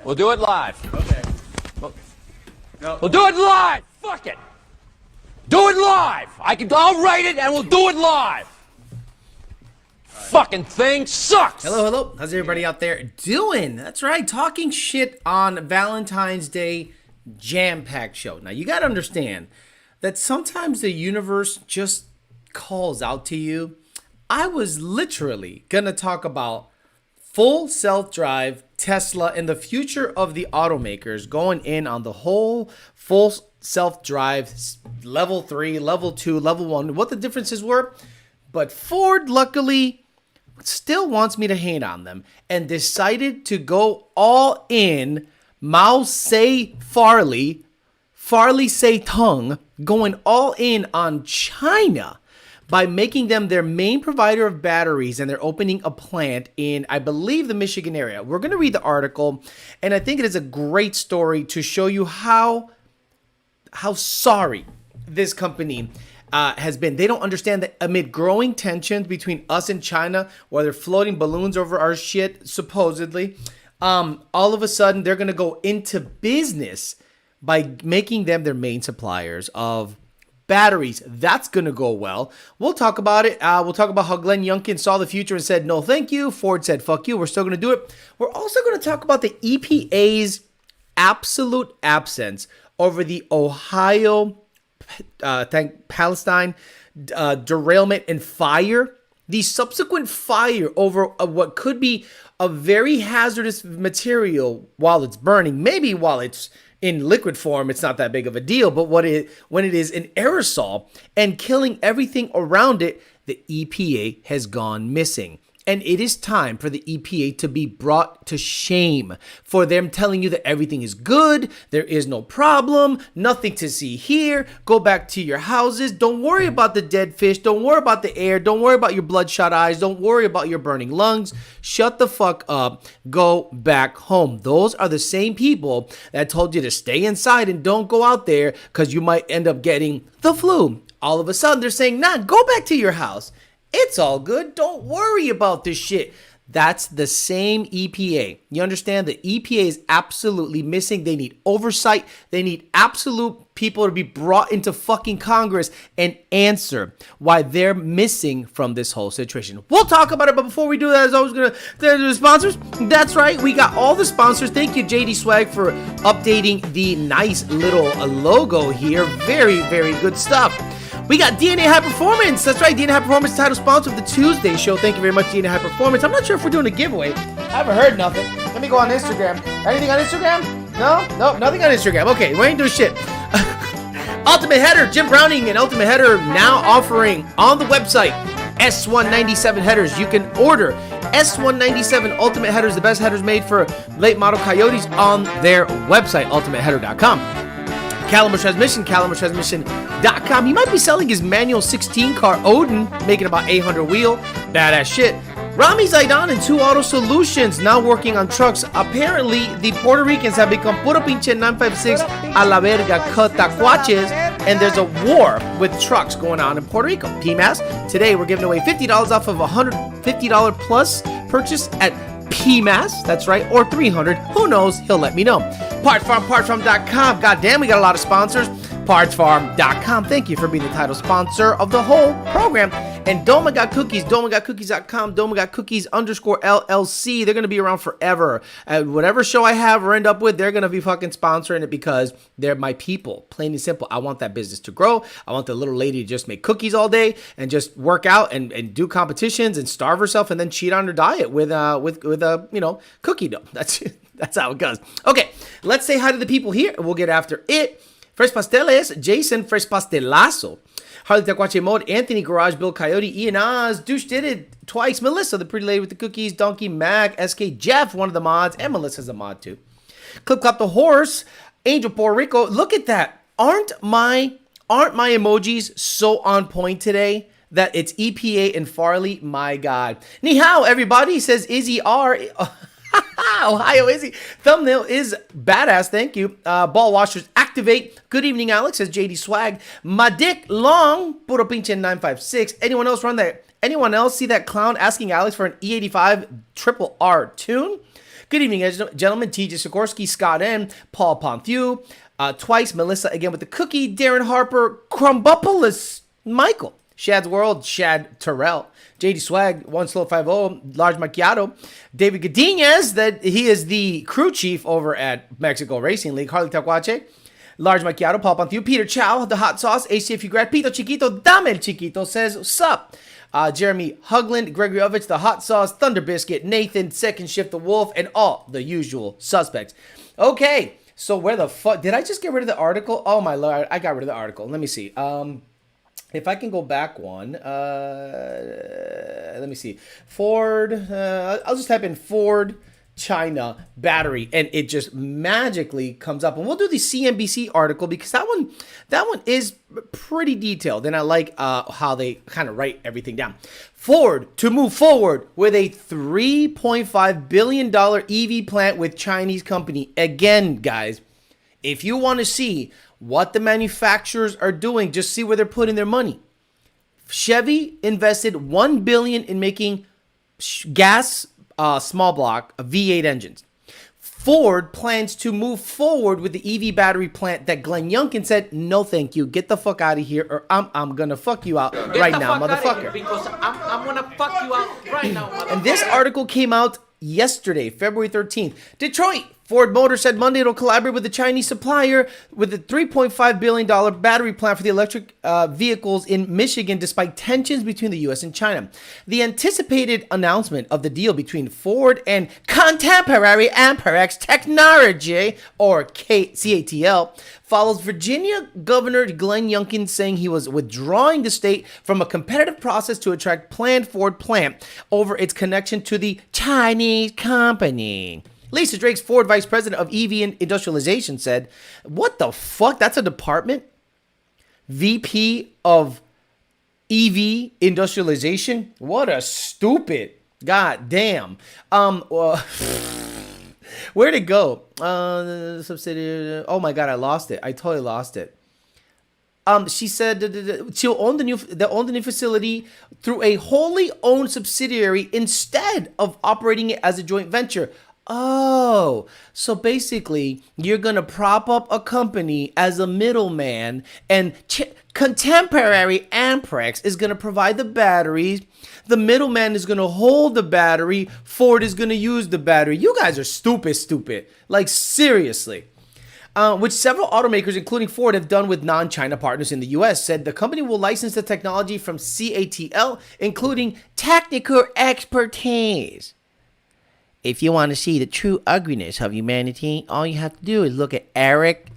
We'll do it live. Okay. No. We'll do it live. Fuck it. Do it live. I'll write it and we'll do it live. Fucking thing sucks. Hello. How's everybody out there doing? That's right, talking shit on Valentine's Day jam-packed show. Now, you got to understand that sometimes the universe just calls out to you. I was literally going to talk about full self-drive, Tesla, and the future of the automakers going in on the whole full self-drive level 3, level 2, level 1, what the differences were. But Ford, luckily, still wants me to hate on them and decided to go all in. Mao say Farley say Tung, going all in on China by making them their main provider of batteries, and they're opening a plant in, I believe, the Michigan area. We're going to read the article, and I think it is a great story to show you how sorry this company has been. They don't understand that amid growing tensions between us and China, where they're floating balloons over our shit, supposedly, all of a sudden they're going to go into business by making them their main suppliers of batteries. That's going to go well. We'll talk about it. We'll talk about how Glenn Youngkin saw the future and said, no, thank you. Ford said, fuck you. We're still going to do it. We're also going to talk about the EPA's absolute absence over the Ohio Palestine derailment and fire. The subsequent fire over what could be a very hazardous material while it's burning, maybe while it's in liquid form, it's not that big of a deal, but when it is an aerosol and killing everything around it, the EPA has gone missing. And it is time for the EPA to be brought to shame for them telling you that everything is good, there is no problem, nothing to see here, go back to your houses, don't worry about the dead fish, don't worry about the air, don't worry about your bloodshot eyes, don't worry about your burning lungs, shut the fuck up, go back home. Those are the same people that told you to stay inside and don't go out there because you might end up getting the flu. All of a sudden they're saying, nah, go back to your house. It's all good. Don't worry about this shit. That's the same EPA. You understand? The EPA is absolutely missing. They need oversight. They need absolute people to be brought into fucking Congress and answer why they're missing from this whole situation. We'll talk about it, but before we do that, as always, gonna do the sponsors. That's right. We got all the sponsors. Thank you, JD Swag, for updating the nice little logo here. Very, very good stuff. We got DNA High Performance. That's right, DNA High Performance, title sponsor of the Tuesday show. Thank you very much, DNA High Performance. I'm not sure if we're doing a giveaway. I haven't heard nothing. Let me go on Instagram. Anything on Instagram? No, nothing on Instagram. Okay, we ain't doing shit. Ultimate Header, Jim Browning and Ultimate Header now offering on the website S197 headers. You can order S197 Ultimate Headers, the best headers made for late model Coyotes, on their website, ultimateheader.com. Caliber Transmission.com. He might be selling his manual 16 car Odin, making about 800 wheel. Badass shit. Rami Zaidan and 2 Auto Solutions, now working on trucks. Apparently, the Puerto Ricans have become puro pinche 956 a la verga catacuaches, and there's a war with trucks going on in Puerto Rico. PMAS, today we're giving away $50 off of a $150 plus purchase at PMAS, that's right, or 300, who knows, he'll let me know. Partsfarm.com, goddamn, we got a lot of sponsors. Partsfarm.com, thank you for being the title sponsor of the whole program. And Doma Got Cookies, domagotcookies.com, Doma Got Cookies _LLC, they're going to be around forever. Whatever show I have or end up with, they're going to be fucking sponsoring it because they're my people, plain and simple. I want that business to grow. I want the little lady to just make cookies all day and just work out and do competitions and starve herself and then cheat on her diet with cookie dough. That's how it goes. Okay, let's say hi to the people here and we'll get after it. Fresh Pasteles, Jason, Fresh Pastelazo, Harley Taquache Mode, Anthony Garage, Bill Coyote, Ian Oz, Douche did it twice, Melissa, the pretty lady with the cookies, Donkey Mac, SK Jeff, one of the mods, and Melissa's a mod too. Clip Clop the Horse, Angel Puerto Rico, look at that. Aren't my emojis so on point today that it's EPA and Farley? My God. Ni hao, everybody, says Izzy R. Ohio Izzy. Thumbnail is badass. Thank you. Ball washers activate. Good evening, Alex, says JD Swag. My dick long. Puro pinche 956. Anyone else run that? Anyone else see that clown asking Alex for an E85 triple R tune? Good evening, gentlemen. TJ Sikorsky, Scott N, Paul Ponthieu, twice, Melissa again with the cookie, Darren Harper, Crumbopoulos, Michael, Shad's World, Shad Terrell, JD Swag, 1Slow50, Large Macchiato, David Godinez, that he is the crew chief over at Mexico Racing League, Harley Tacuache, Large Macchiato, Paul Ponthieu, Peter Chow, The Hot Sauce, ACFU grad, Pito Chiquito, Dame el Chiquito says, sup? Jeremy Hugland, Gregory Ovich, The Hot Sauce, Thunder Biscuit, Nathan, Second Shift, The Wolf, and all the usual suspects. Okay, so where the fuck, did I just get rid of the article? Oh my lord, I got rid of the article. Let me see. If I can go back one, let me see. Ford, I'll just type in Ford China battery, and it just magically comes up. And we'll do the CNBC article because that one is pretty detailed, and I like how they kind of write everything down. Ford to move forward with a $3.5 billion EV plant with Chinese company. Again, guys, if you want to see what the manufacturers are doing, just see where they're putting their money. Chevy invested $1 billion in making gas small block V8 engines. Ford plans to move forward with the EV battery plant that Glenn Youngkin said, no thank you, get the fuck out of here, or I'm gonna fuck you out right now, motherfucker. Because I'm gonna fuck you out right now, motherfucker. And this article came out yesterday, February 13th. Detroit, Ford Motor said Monday it'll collaborate with the Chinese supplier with a $3.5 billion battery plant for the electric vehicles in Michigan, despite tensions between the U.S. and China. The anticipated announcement of the deal between Ford and Contemporary Amperex Technology, or CATL, follows Virginia Governor Glenn Youngkin saying he was withdrawing the state from a competitive process to attract planned Ford plant over its connection to the Chinese company. Lisa Drake's Ford Vice President of EV Industrialization said, what the fuck? That's a department? VP of EV Industrialization? What a stupid. God damn. Where'd it go? Subsidiary. Oh my God, I lost it. I totally lost it. She said she'll own the new facility through a wholly owned subsidiary instead of operating it as a joint venture. Oh, so basically you're going to prop up a company as a middleman, and Contemporary Amperex is going to provide the batteries. The middleman is going to hold the battery. Ford is going to use the battery. You guys are stupid. Like, seriously. Which several automakers, including Ford, have done with non-China partners in the U.S., said the company will license the technology from CATL, including technical expertise. If you want to see the true ugliness of humanity, all you have to do is look at Eric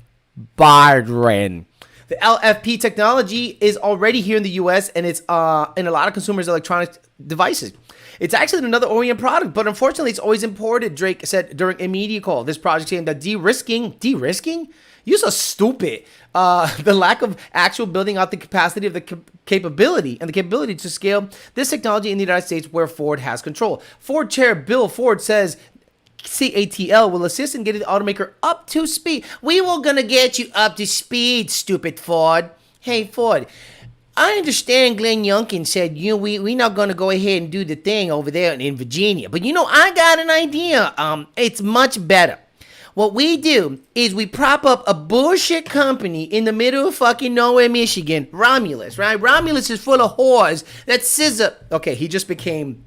Bardren. The LFP technology is already here in the U.S. and it's in a lot of consumers' electronic devices. It's actually another OEM product, but unfortunately, it's always imported, Drake said during a media call. This project aimed at de-risking? You're so stupid. The lack of actual building out the capacity of the capability to scale this technology in the United States where Ford has control. Ford chair Bill Ford says CATL will assist in getting the automaker up to speed. We were going to get you up to speed, stupid Ford. Hey, Ford, I understand Glenn Youngkin said, we're not going to go ahead and do the thing over there in Virginia. But, I got an idea. It's much better. What we do is we prop up a bullshit company in the middle of fucking nowhere, Michigan. Romulus, right? Romulus is full of whores that scissor. Okay, he just became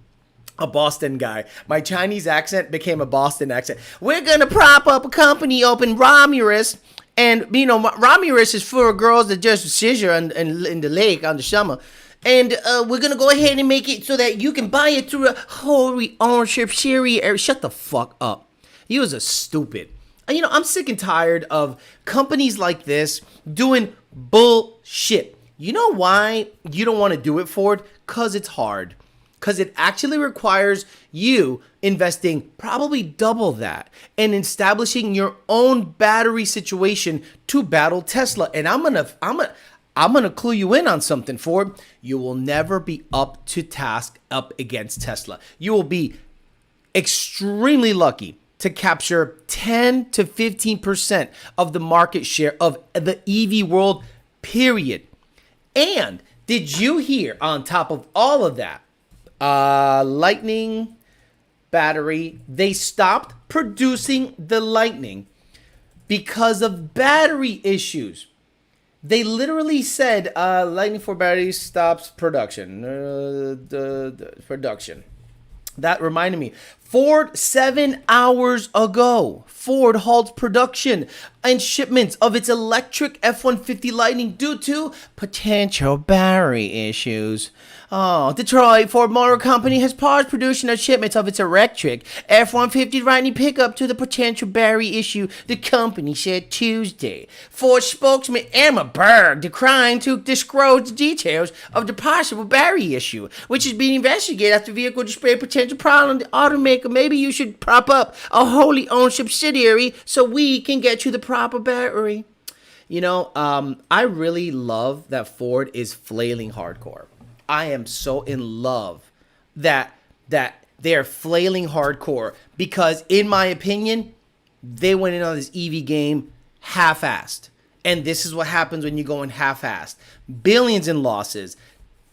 a Boston guy. My Chinese accent became a Boston accent. We're going to prop up a company open Romulus. And, Romulus is full of girls that just scissor in the lake on the summer. And we're going to go ahead and make it so that you can buy it through a wholly ownership series. Shut the fuck up. You was a stupid. I'm sick and tired of companies like this doing bullshit. You know why you don't want to do it, Ford? Because it's hard. Because it actually requires you investing probably double that and establishing your own battery situation to battle Tesla. And I'm gonna clue you in on something, Ford. You will never be up to task up against Tesla. You will be extremely lucky to capture 10 to 15% of the market share of the EV world, period. And did you hear, on top of all of that, Lightning battery. They stopped producing the Lightning because of battery issues. They literally said, Lightning 4 battery stops production. Production. That reminded me. Ford, 7 hours ago, Ford halts production and shipments of its electric F-150 Lightning due to potential battery issues. Oh, Detroit Ford Motor Company has paused production and shipments of its electric F-150 Lightning pickup to the potential battery issue, the company said Tuesday. Ford spokesman Emma Berg declined to disclose the details of the possible battery issue, which is being investigated after the vehicle displayed potential problem. The automaker, maybe you should prop up a wholly owned subsidiary so we can get you the proper battery. You know, I really love that Ford is flailing hardcore. I am so in love that they're flailing hardcore because, in my opinion, they went in on this EV game half-assed. And this is what happens when you go in half-assed. Billions in losses,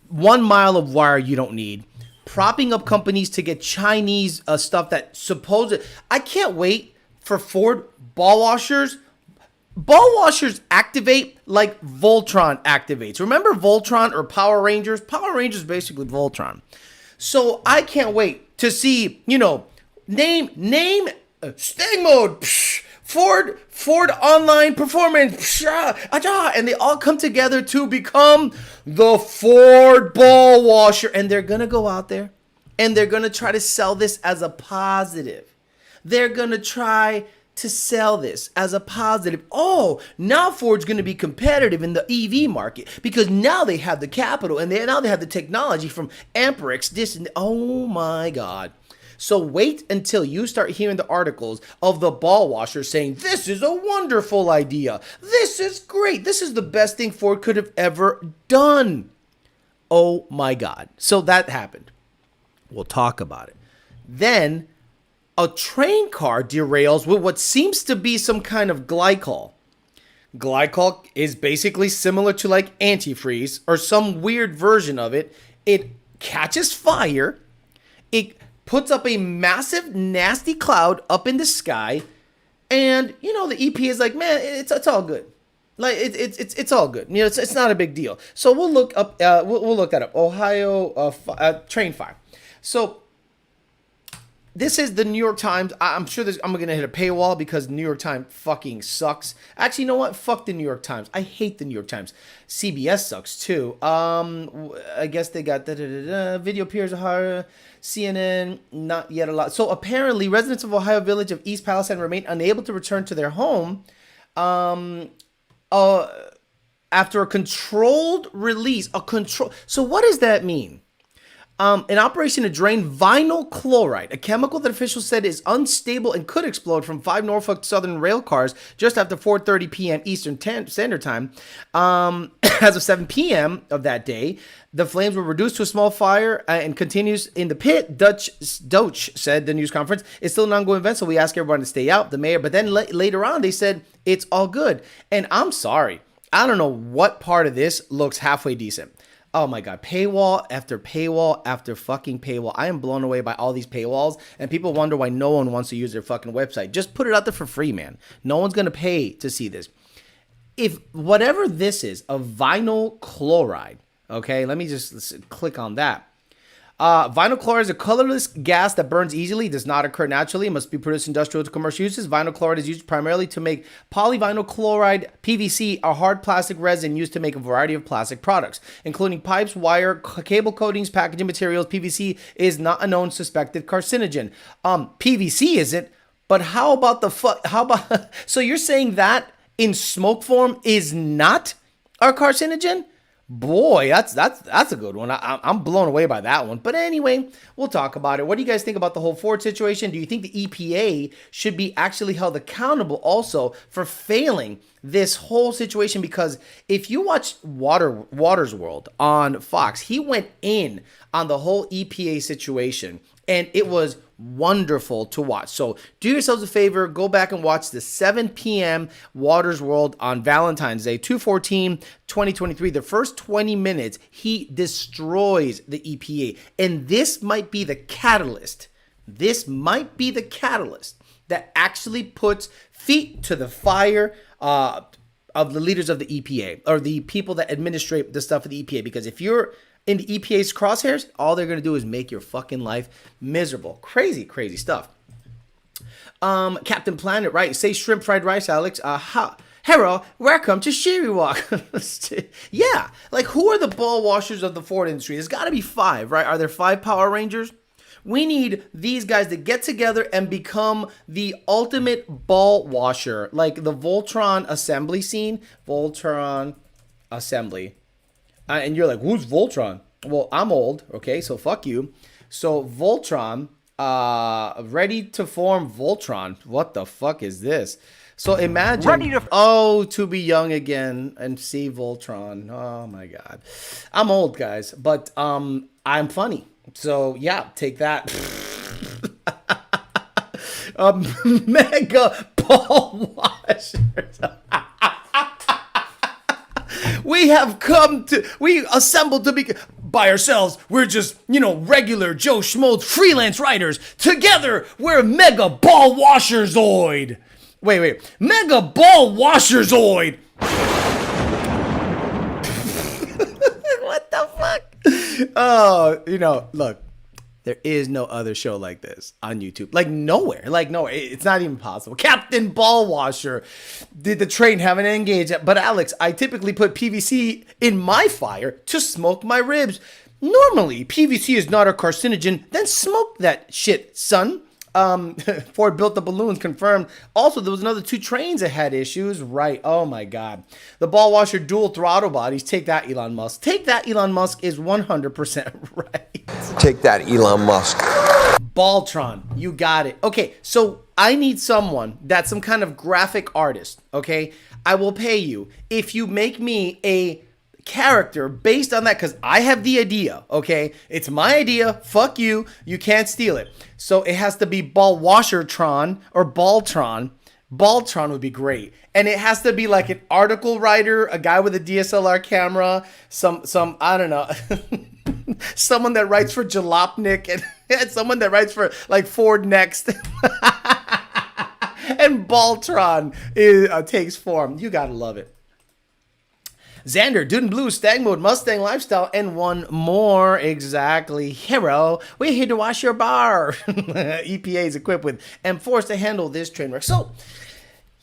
1 mile of wire you don't need, propping up companies to get Chinese stuff that supposed. I can't wait for Ford ball washers. Ball washers activate like Voltron activates. Remember Voltron or Power Rangers? Power Rangers is basically Voltron. So I can't wait to see, you know, name Stang mode, Ford online performance, and they all come together to become the Ford ball washer. And they're going to go out there and they're going to try to sell this as a positive. They're going to try to sell this as a positive. Oh, now Ford's going to be competitive in the EV market because now they have the capital and now they have the technology from Amperex, this and oh my God. So wait until you start hearing the articles of the ball washer saying, this is a wonderful idea. This is great. This is the best thing Ford could have ever done. Oh my God. So that happened. We'll talk about it. Then a train car derails with what seems to be some kind of glycol. Glycol is basically similar to like antifreeze or some weird version of it. It catches fire. It puts up a massive, nasty cloud up in the sky. And, you know, the EPA is like, man, it's all good. Like, it's all good. You know, it's not a big deal. So we'll look up, we'll look that up. Ohio train fire. So this is the New York Times. I'm sure I'm going to hit a paywall because New York Times fucking sucks. Actually, you know what? Fuck the New York Times. I hate the New York Times. CBS sucks too. I guess they got video appears hard. CNN, not yet a lot. So apparently, residents of Ohio Village of East Palestine remain unable to return to their home after a controlled release. So what does that mean? An operation to drain vinyl chloride, a chemical that officials said is unstable and could explode from 5 Norfolk Southern rail cars just after 4:30 p.m. Eastern Standard Time. As of 7 p.m. of that day, the flames were reduced to a small fire and continues in the pit. Deutsch said the news conference. It's still an ongoing event, so we ask everyone to stay out. The mayor, but then later on, they said it's all good. And I'm sorry, I don't know what part of this looks halfway decent. Oh my God, paywall after paywall after fucking paywall. I am blown away by all these paywalls, and people wonder why no one wants to use their fucking website. Just put it out there for free, man. No one's going to pay to see this. If whatever this is, a vinyl chloride, okay, let me just click on that. Vinyl chloride is a colorless gas that burns easily, does not occur naturally, must be produced industrial to commercial uses. Vinyl chloride is used primarily to make polyvinyl chloride, PVC, a hard plastic resin used to make a variety of plastic products, including pipes, wire, cable coatings, packaging materials. PVC is not a known suspected carcinogen. PVC isn't, but how about so you're saying that in smoke form is not a carcinogen? Boy, that's a good one. I'm blown away by that one. But anyway, we'll talk about it. What do you guys think about the whole Ford situation? Do you think the EPA should be actually held accountable also for failing this whole situation? Because if you watch Water's World on Fox, he went in on the whole EPA situation, and it was wonderful to watch. So do yourselves a favor, go back and watch the 7 p.m. Water's World on Valentine's Day, 2/14/2023. The first 20 minutes, he destroys the EPA. And this might be the catalyst This might be the catalyst that actually puts feet to the fire of the leaders of the EPA or the people that administrate the stuff of the EPA. Because if you're in the EPA's crosshairs, all they're going to do is make your fucking life miserable. Crazy, crazy stuff. Captain Planet, right? Say shrimp fried rice, Alex. Hello, welcome to Sherry Walk. Yeah, like who are the ball washers of the Ford industry? There's got to be 5, right? Are there 5 Power Rangers? We need these guys to get together and become the ultimate ball washer, like the Voltron assembly scene. Voltron assembly. And you're like, who's Voltron? Well, I'm old, okay, so fuck you. So Voltron, ready to form Voltron. What the fuck is this? So imagine, to be young again and see Voltron. Oh my God. I'm old, guys, but I'm funny. So yeah, take that. Mega ball washers. We assembled to be by ourselves. We're just, regular Joe Schmoes freelance writers. Together, we're Mega Ball Washerzoid. Wait. Mega Ball Washerzoid. What the fuck? Oh, look. There is no other show like this on YouTube. Like nowhere. It's not even possible. Captain Ball Washer. Did the train have an engage? But Alex, I typically put PVC in my fire to smoke my ribs. Normally, PVC is not a carcinogen. Then smoke that shit, son. Ford built the balloons, confirmed. Also, there was another 2 trains that had issues. Right. Oh, my God. The ball washer dual throttle bodies. Take that, Elon Musk. Take that, Elon Musk is 100% right. Take that, Elon Musk. Baltron. You got it. Okay, so I need someone that's some kind of graphic artist, okay? I will pay you if you make me a character based on that, because I have the idea, okay? It's my idea. Fuck you. You can't steal it. So it has to be Ball Washertron or Baltron. Baltron would be great. And it has to be like an article writer, a guy with a DSLR camera, some I don't know, someone that writes for Jalopnik and someone that writes for like Ford Next. And Baltron takes form. You gotta love it. Xander, Dude in Blue, Stag Mode, Mustang Lifestyle, and one more. Exactly. Hero, we're here to wash your bar. EPA is equipped with and forced to handle this train wreck. So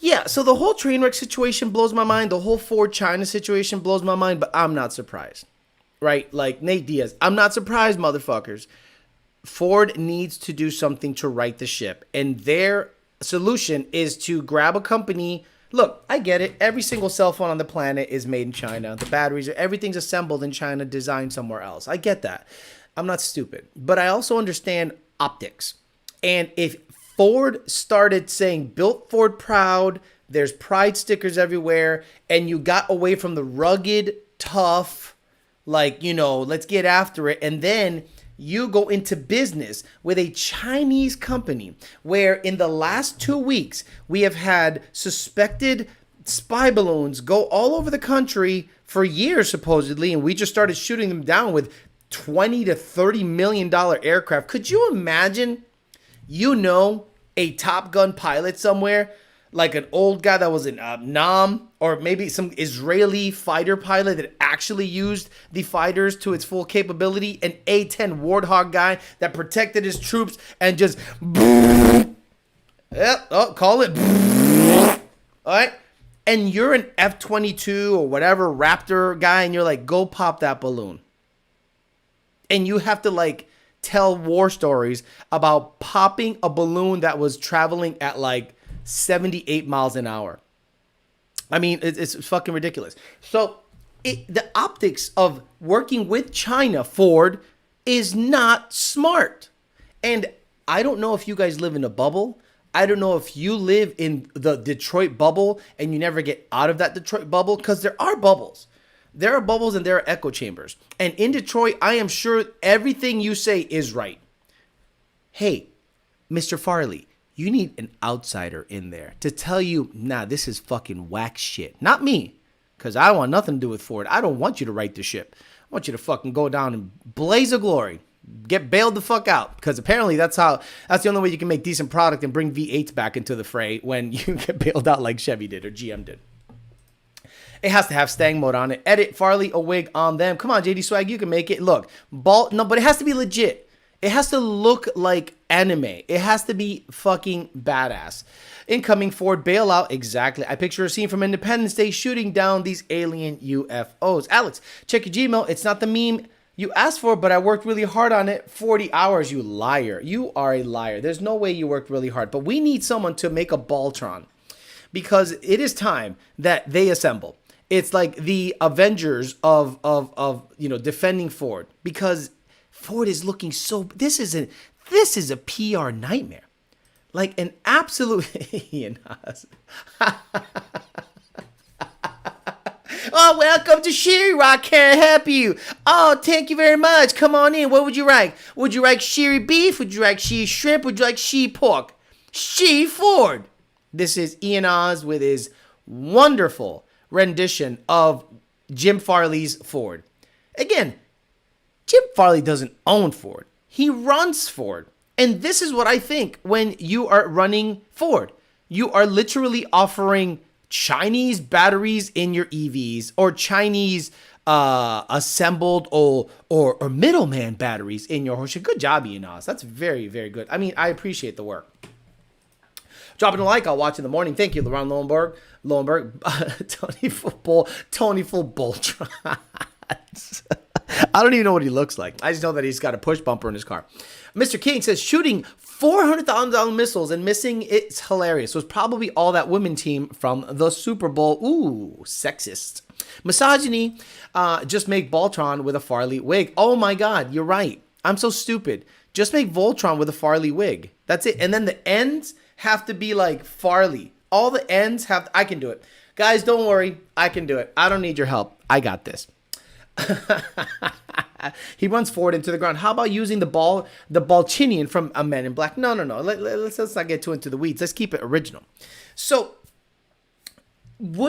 the whole train wreck situation blows my mind. The whole Ford China situation blows my mind, but I'm not surprised. Right? Like Nate Diaz. I'm not surprised, motherfuckers. Ford needs to do something to right the ship. And their solution is to grab a company. Look, I get it. Every single cell phone on the planet is made in China. The batteries, everything's assembled in China, designed somewhere else. I get that. I'm not stupid. But I also understand optics. And if Ford started saying, built Ford proud, there's pride stickers everywhere, and you got away from the rugged, tough, let's get after it, and then you go into business with a Chinese company where in the last 2 weeks, we have had suspected spy balloons go all over the country for years, supposedly, and we just started shooting them down with $20 to $30 million aircraft. Could you imagine, a Top Gun pilot somewhere, like an old guy that was in Nam, or maybe some Israeli fighter pilot that actually used the fighters to its full capability, an A-10 Warthog guy that protected his troops and just, call it, all right? And you're an F-22 or whatever Raptor guy, and you're like, go pop that balloon. And you have to tell war stories about popping a balloon that was traveling at 78 miles an hour. I mean, it's fucking ridiculous. So the optics of working with China, Ford, is not smart. And I don't know if you guys live in a bubble. I don't know if you live in the Detroit bubble and you never get out of that Detroit bubble, because there are bubbles. There are bubbles and there are echo chambers. And in Detroit, I am sure everything you say is right. Hey, Mr. Farley, you need an outsider in there to tell you, nah, this is fucking whack shit. Not me, because I want nothing to do with Ford. I don't want you to right the ship. I want you to fucking go down and blaze of glory. get bailed the fuck out, because apparently that's the only way you can make decent product and bring V8s back into the fray, when you get bailed out like Chevy did or GM did. It has to have Stang mode on it. Edit Farley a wig on them. Come on, JD Swag, you can make it. Look, no, but it has to be legit. It has to look like anime. It has to be fucking badass. Incoming Ford bailout. Exactly. I picture a scene from Independence Day shooting down these alien UFOs. Alex, check your Gmail. It's not the meme you asked for, but I worked really hard on it. 40 hours, you liar. You are a liar. There's no way you worked really hard. But we need someone to make a Baltron, because it is time that they assemble. It's like the Avengers of defending Ford, because Ford is looking so. This is a PR nightmare, like an absolute. Ian Haas. Oh, welcome to Sherry Rock. Can I help you? Oh, thank you very much. Come on in. What would you like? Would you like Sherry beef? Would you like Sherry shrimp? Would you like Sherry pork? Sherry Ford. This is Ian Oz with his wonderful rendition of Jim Farley's Ford. Again, Jim Farley doesn't own Ford. He runs Ford. And this is what I think when you are running Ford. You are literally offering Chinese batteries in your EVs, or Chinese assembled or middleman batteries in your Porsche. Good job, Ian Oz. That's very, very good. I mean, I appreciate the work. Dropping a like, I'll watch in the morning. Thank you, Laurent Lowenberg. Tony Full Voltron. I don't even know what he looks like. I just know that he's got a push bumper in his car. Mr. King says, shooting $400,000 missiles and missing, it's hilarious. Was probably all that women team from the Super Bowl. Ooh, sexist. Misogyny. Just make Baltron with a Farley wig. Oh my God, you're right. I'm so stupid. Just make Voltron with a Farley wig. That's it. And then the ends have to be like Farley. All the ends have. I can do it. Guys, don't worry. I can do it. I don't need your help. I got this. He runs forward into the ground. How about using the Balchinian from A Men in Black? No. Let's not get too into the weeds. Let's keep it original. So, we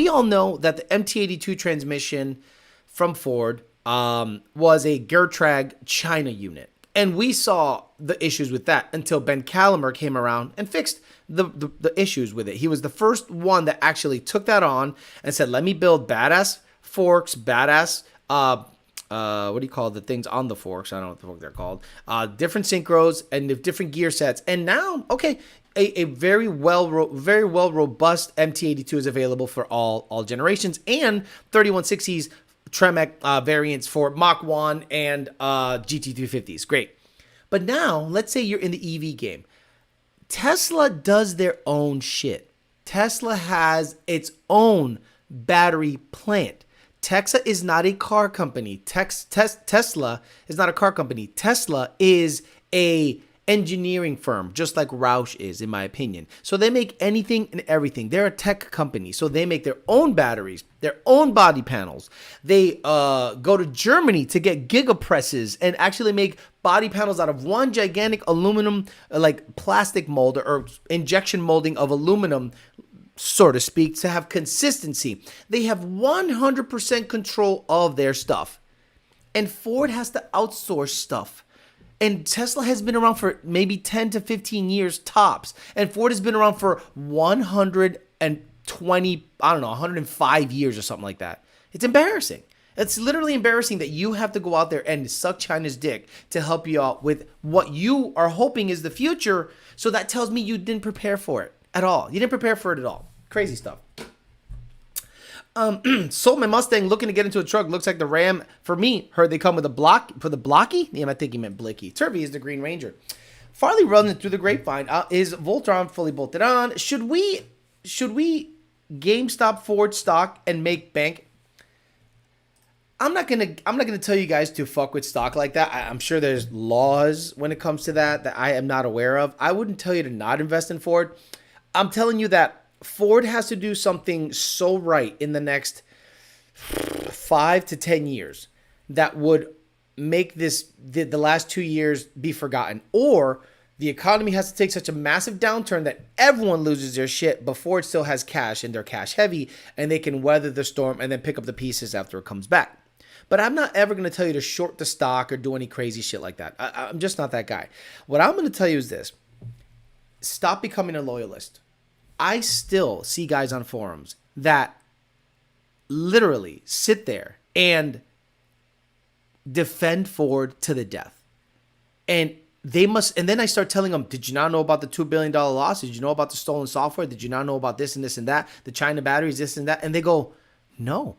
all know that the MT82 transmission from Ford was a Geertrag China unit. And we saw the issues with that until Ben Calamer came around and fixed the issues with it. He was the first one that actually took that on and said, let me build badass forks, badass, what do you call the things on the forks? I don't know what the fuck they're called. Different synchros and different gear sets. And now, a very well robust MT82 is available for all generations, and 3160s Tremec variants for Mach 1 and GT350s. Great. But now, let's say you're in the EV game. Tesla does their own shit. Tesla has its own battery plant. Tesla is not a car company. Tesla is not a car company. Tesla is a engineering firm, just like Roush is, in my opinion. So they make anything and everything. They're a tech company. So they make their own batteries, their own body panels. They go to Germany to get gigapresses and actually make body panels out of one gigantic aluminum, like plastic mold or injection molding of aluminum, so to speak, to have consistency. They have 100% control of their stuff. And Ford has to outsource stuff. And Tesla has been around for maybe 10 to 15 years tops. And Ford has been around for 105 years or something like that. It's embarrassing. It's literally embarrassing that you have to go out there and suck China's dick to help you out with what you are hoping is the future. So that tells me you didn't prepare for it at all. You didn't prepare for it at all. Crazy stuff. Sold my Mustang looking to get into a truck. Looks like the Ram. For me, heard they come with a block for the blocky. Yeah, I think he meant blicky. Turvey is the Green Ranger. Farley runs it through the grapevine. Is Voltron fully bolted on? Should we GameStop Ford stock and make bank? I'm not gonna tell you guys to fuck with stock like that. I'm sure there's laws when it comes to that I am not aware of. I wouldn't tell you to not invest in Ford. I'm telling you that Ford has to do something so right in the next 5 to 10 years that would make the last 2 years be forgotten. Or the economy has to take such a massive downturn that everyone loses their shit before it still has cash and they're cash heavy and they can weather the storm and then pick up the pieces after it comes back. But I'm not ever going to tell you to short the stock or do any crazy shit like that. I'm just not that guy. What I'm going to tell you is this. Stop becoming a loyalist. I still see guys on forums that literally sit there and defend Ford to the death. And then I start telling them, did you not know about the $2 billion loss? Did you know about the stolen software? Did you not know about this and this and that? The China batteries, this and that? And they go, no,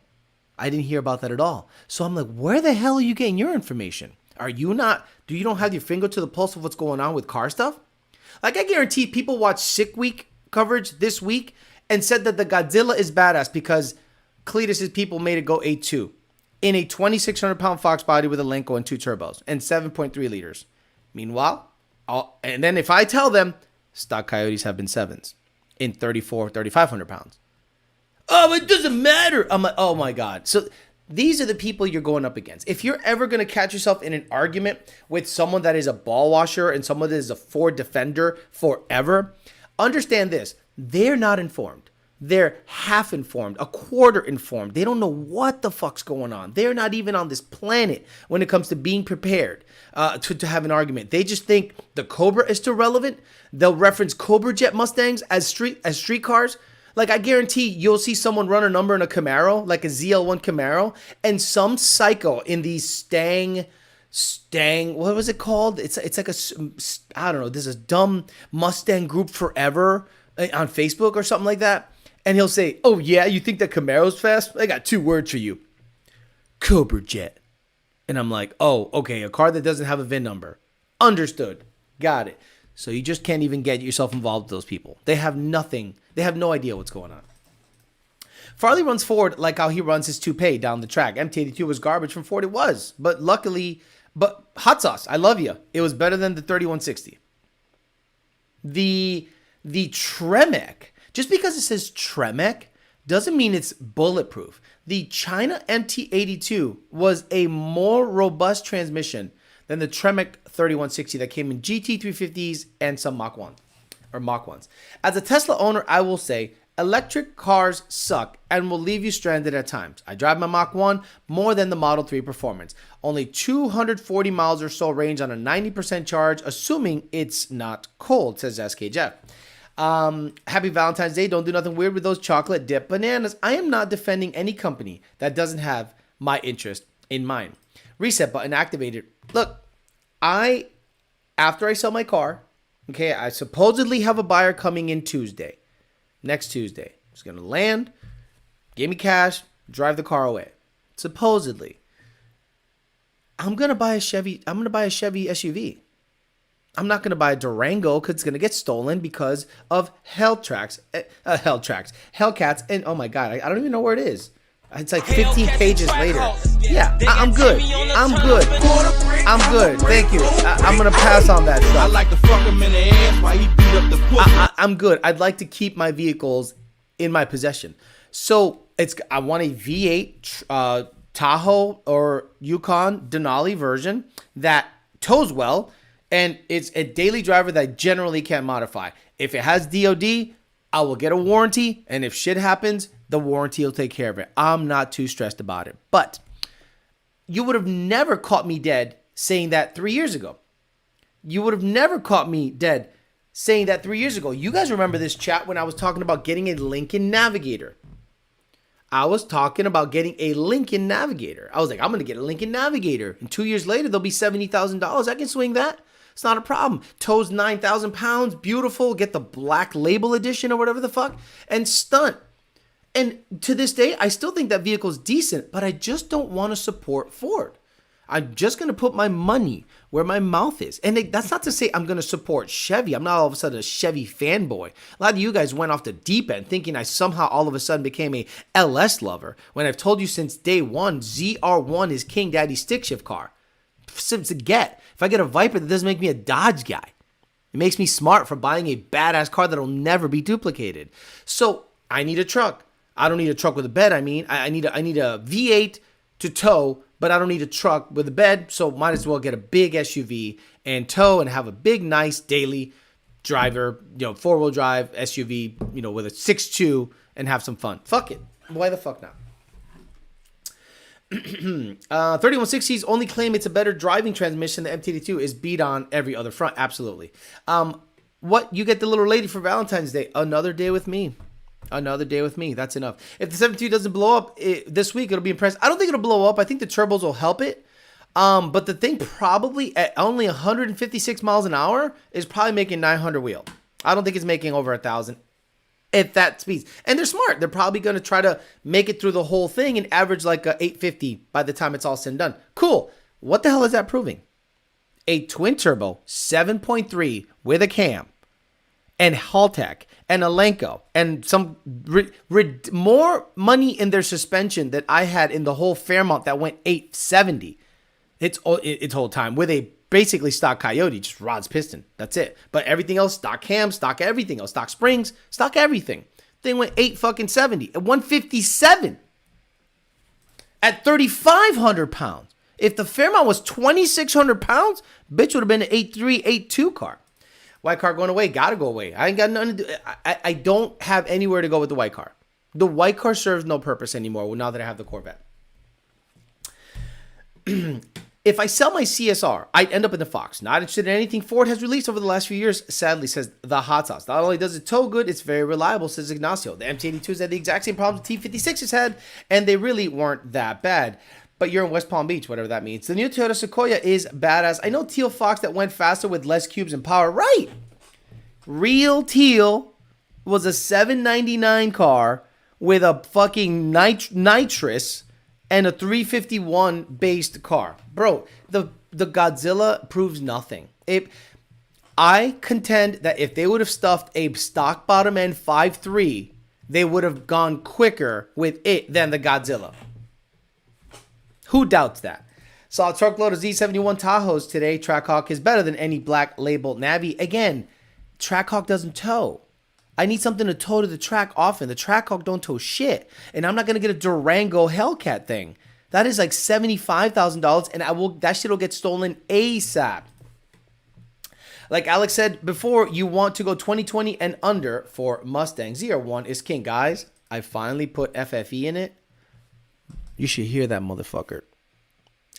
I didn't hear about that at all. So I'm like, where the hell are you getting your information? You don't have your finger to the pulse of what's going on with car stuff? Like, I guarantee people watch Sick Week coverage this week and said that the Godzilla is badass because Cletus' people made it go 8.2 in a 2,600 pound Fox body with a Lenko and 2 turbos and 7.3 liters. Meanwhile, and then if I tell them stock Coyotes have been 7s in 3,500 pounds. Oh, it doesn't matter. I'm like, oh my God. So these are the people you're going up against. If you're ever going to catch yourself in an argument with someone that is a ball washer and someone that is a Ford defender forever, understand this. They're not informed. They're half informed, a quarter informed. They don't know what the fuck's going on. They're not even on this planet when it comes to being prepared to have an argument. They just think the Cobra is still relevant. They'll reference Cobra Jet Mustangs as street cars. Like, I guarantee you'll see someone run a number in a Camaro, like a ZL1 Camaro, and some psycho in these Stang, what was it called? It's like I don't know, there's a dumb Mustang group forever on Facebook or something like that. And he'll say, oh yeah, you think that Camaro's fast? I got 2 words for you. Cobra Jet. And I'm like, oh, okay, a car that doesn't have a VIN number. Understood. Got it. So you just can't even get yourself involved with those people. They have nothing. They have no idea what's going on. Farley runs Ford like how he runs his toupee down the track. MT82 was garbage from Ford. It was. But hot sauce, I love you. It was better than the 3160. The Tremec, just because it says Tremec doesn't mean it's bulletproof. The China MT82 was a more robust transmission than the Tremec 3160 that came in GT350s and some Mach 1s. As a Tesla owner, I will say electric cars suck and will leave you stranded at times. I drive my Mach 1 more than the Model 3 Performance. Only 240 miles or so range on a 90% charge, assuming it's not cold, says SK Jeff. Happy Valentine's Day. Don't do nothing weird with those chocolate dip bananas. I am not defending any company that doesn't have my interest in mind. Reset button activated. Look, after I sell my car, okay, I supposedly have a buyer coming in next Tuesday. He's going to land, give me cash, drive the car away. Supposedly. I'm going to buy a Chevy SUV. I'm not going to buy a Durango because it's going to get stolen because of Hellcats, and oh my God, I don't even know where it is. It's like 15 pages later. Yeah, I'm good. Thank you. I'm going to pass on that stuff. I like to fuck him in the ass while he beat up the pussy. I'm good. I'd like to keep my vehicles in my possession. So I want a V8 Tahoe or Yukon Denali version that tows well, and it's a daily driver that I generally can't modify. If it has DOD, I will get a warranty, and if shit happens, the warranty will take care of it. I'm not too stressed about it. But you would have never caught me dead saying that 3 years ago. You would have never caught me dead saying that 3 years ago. You guys remember this chat when I was talking about getting a Lincoln Navigator. I was talking about getting a Lincoln Navigator. I was like, I'm going to get a Lincoln Navigator. And 2 years later, they'll be $70,000. I can swing that. It's not a problem. Tows 9,000 pounds. Beautiful. Get the black label edition or whatever the fuck. And stunt. And to this day, I still think that vehicle is decent, but I just don't want to support Ford. I'm just going to put my money where my mouth is. And that's not to say I'm going to support Chevy. I'm not all of a sudden a Chevy fanboy. A lot of you guys went off the deep end thinking I somehow all of a sudden became a LS lover, when I've told you since day one, ZR1 is King Daddy's stick shift car. It's a get. If I get a Viper, that doesn't make me a Dodge guy. It makes me smart for buying a badass car that'll never be duplicated. So I need a truck. I don't need a truck with a bed. I need a V8 to tow, but I don't need a truck with a bed, so might as well get a big SUV and tow and have a big, nice daily driver, 4-wheel drive SUV, with a 6.2 and have some fun. Fuck it. Why the fuck not? 3160's only claim it's a better driving transmission. The MT82 is beat on every other front. Absolutely. What you get the little lady for Valentine's Day? Another day with me. Another day with me. That's enough. If the 72 doesn't blow up this week, it'll be impressed. I don't think it'll blow up. I think the turbos will help it. But the thing probably at only 156 miles an hour is probably making 900 wheel. I don't think it's making over 1,000 at that speed. And they're smart. They're probably going to try to make it through the whole thing and average like a 850 by the time it's all said and done. Cool. What the hell is that proving? A twin turbo 7.3 with a cam and Haltech and Elenco and some more money in their suspension that I had in the whole Fairmont that went 870. It's whole time with a basically stock Coyote, just rods, piston. That's it. But everything else, stock cam, stock everything else, stock springs, stock everything. Thing went 870 at 157 at 3,500 pounds. If the Fairmont was 2,600 pounds, bitch would have been an 8.3, 8.2 car. White car going away, gotta go away. I ain't got nothing to do. I don't have anywhere to go with the white car. The white car serves no purpose anymore now that I have the Corvette. If I sell my CSR, I'd end up in the Fox. Not interested in anything Ford has released over the last few years, sadly, says the hot sauce. Not only does it tow good, it's very reliable, says Ignacio. The MT-82s had the exact same problems the T-56s had, and they really weren't that bad. But you're in West Palm Beach, whatever that means. The new Toyota Sequoia is badass. I know Teal Fox that went faster with less cubes and power. Right! Real Teal was a $799 car with a fucking nitrous and a 351 based car. Bro, the Godzilla proves nothing. I contend that if they would have stuffed a stock bottom end 5.3, they would have gone quicker with it than the Godzilla. Who doubts that? Saw a truckload of Z71 Tahoes today. Trackhawk is better than any black label Navi. Again, Trackhawk doesn't tow. I need something to tow to the track often. The Trackhawk don't tow shit. And I'm not going to get a Durango Hellcat thing. That is like $75,000 and that shit will get stolen ASAP. Like Alex said before, you want to go 2020 and under for Mustang. ZR1 is king. Guys, I finally put FFE in it. You should hear that motherfucker.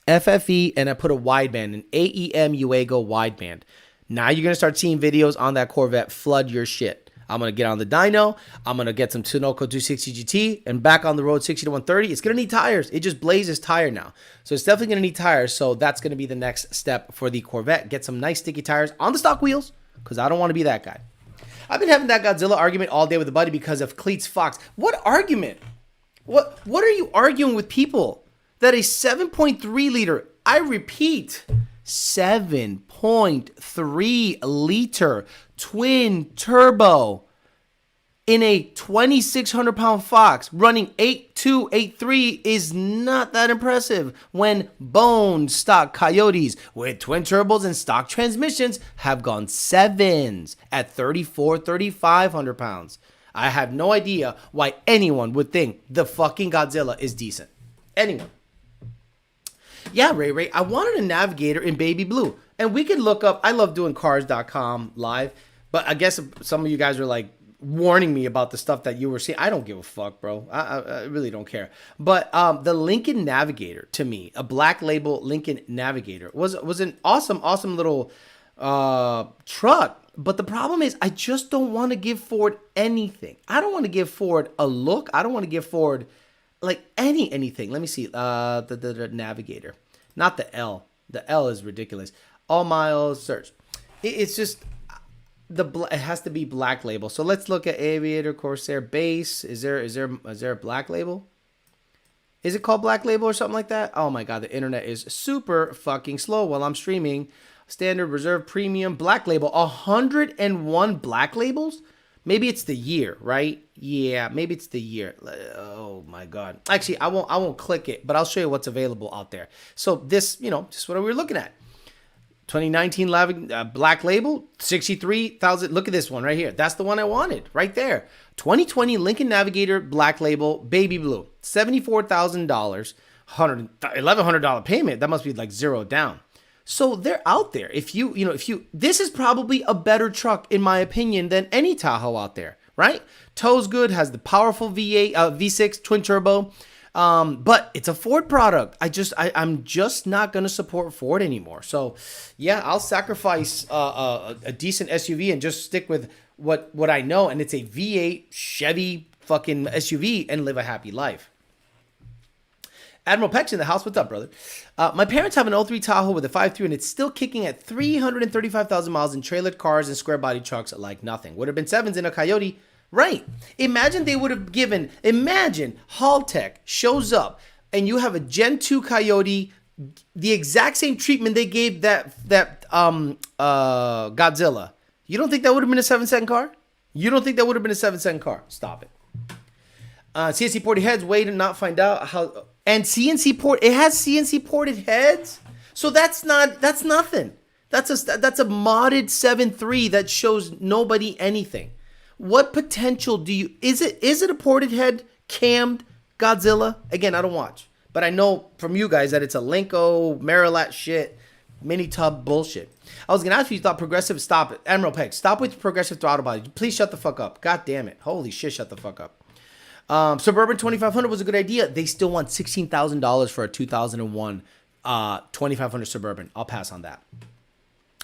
FFE, and I put a wideband, an AEM Uego wideband. Now you're going to start seeing videos on that Corvette flood your shit. I'm going to get on the dyno. I'm going to get some Sunoco 260 GT and back on the road 60 to 130. It's going to need tires. It just blazes tire now. So it's definitely going to need tires. So that's going to be the next step for the Corvette. Get some nice sticky tires on the stock wheels because I don't want to be that guy. I've been having that Godzilla argument all day with a buddy because of Cletus Fox. What argument? What are you arguing with people? That a 7.3 liter, I repeat, 7.3 liter twin turbo in a 2,600 pound Fox running 8.2, 8.3 is not that impressive when bone stock Coyotes with twin turbos and stock transmissions have gone 7s at 3,500 pounds. I have no idea why anyone would think the fucking Godzilla is decent. Anyone. Yeah, Ray, I wanted a Navigator in baby blue. And we can look up, I love doing cars.com live, but I guess some of you guys are like warning me about the stuff that you were seeing. I don't give a fuck, bro. I really don't care. But the Lincoln Navigator, to me, a black label Lincoln Navigator, was an awesome little truck. But the problem is I just don't want to give Ford anything. I don't want to give Ford a look. I don't want to give Ford like anything. Let me see. The Navigator. Not the L. The L is ridiculous. All miles search. It's just it has to be black label. So let's look at Aviator, Corsair, Base. Is there a black label? Is it called black label or something like that? Oh my god, the internet is super fucking slow while I'm streaming. Standard, reserve, premium, black label. 101 black labels? Maybe it's the year, right? Yeah, maybe it's the year. Oh my god. Actually, I won't click it, but I'll show you what's available out there. So this, just what we were looking at. 2019 black label, 63,000. Look at this one right here. That's the one I wanted right there. 2020 Lincoln Navigator black label, baby blue, $74,000, $1,100 payment. That must be like zero down. So they're out there. If this is probably a better truck in my opinion than any Tahoe out there, right? Tow's good, has the powerful V6 twin turbo. But it's a Ford product. I'm just not gonna support Ford anymore. So, yeah, I'll sacrifice a decent SUV and just stick with what I know, and it's a V8 Chevy fucking SUV, and live a happy life. Admiral Peck's in the house. What's up, brother? My parents have an 03 Tahoe with a 5.3, and it's still kicking at 335,000 miles in trailered cars and square body trucks like nothing. Would have been 7s in a Coyote. Right. Imagine they would have given, imagine Haltech shows up and you have a Gen 2 Coyote, the exact same treatment they gave that Godzilla. You don't think that would have been a 7-second car? You don't think that would have been a 7-second car? Stop it. CNC ported heads, wait and not find out how. And CNC port, it has CNC ported heads. So that's nothing. That's a modded 7.3 that shows nobody anything. What potential do you, is it a ported head cammed Godzilla? Again, I don't watch, but I know from you guys that it's a Lenko, Marilat shit, mini tub bullshit. I was gonna ask you thought progressive, stop it. Admiral Peck, stop with progressive throttle body. Please shut the fuck up. God damn it. Holy shit, shut the fuck up. Suburban 2500 was a good idea. They still want $16,000 for a 2001 2500 Suburban. I'll pass on that.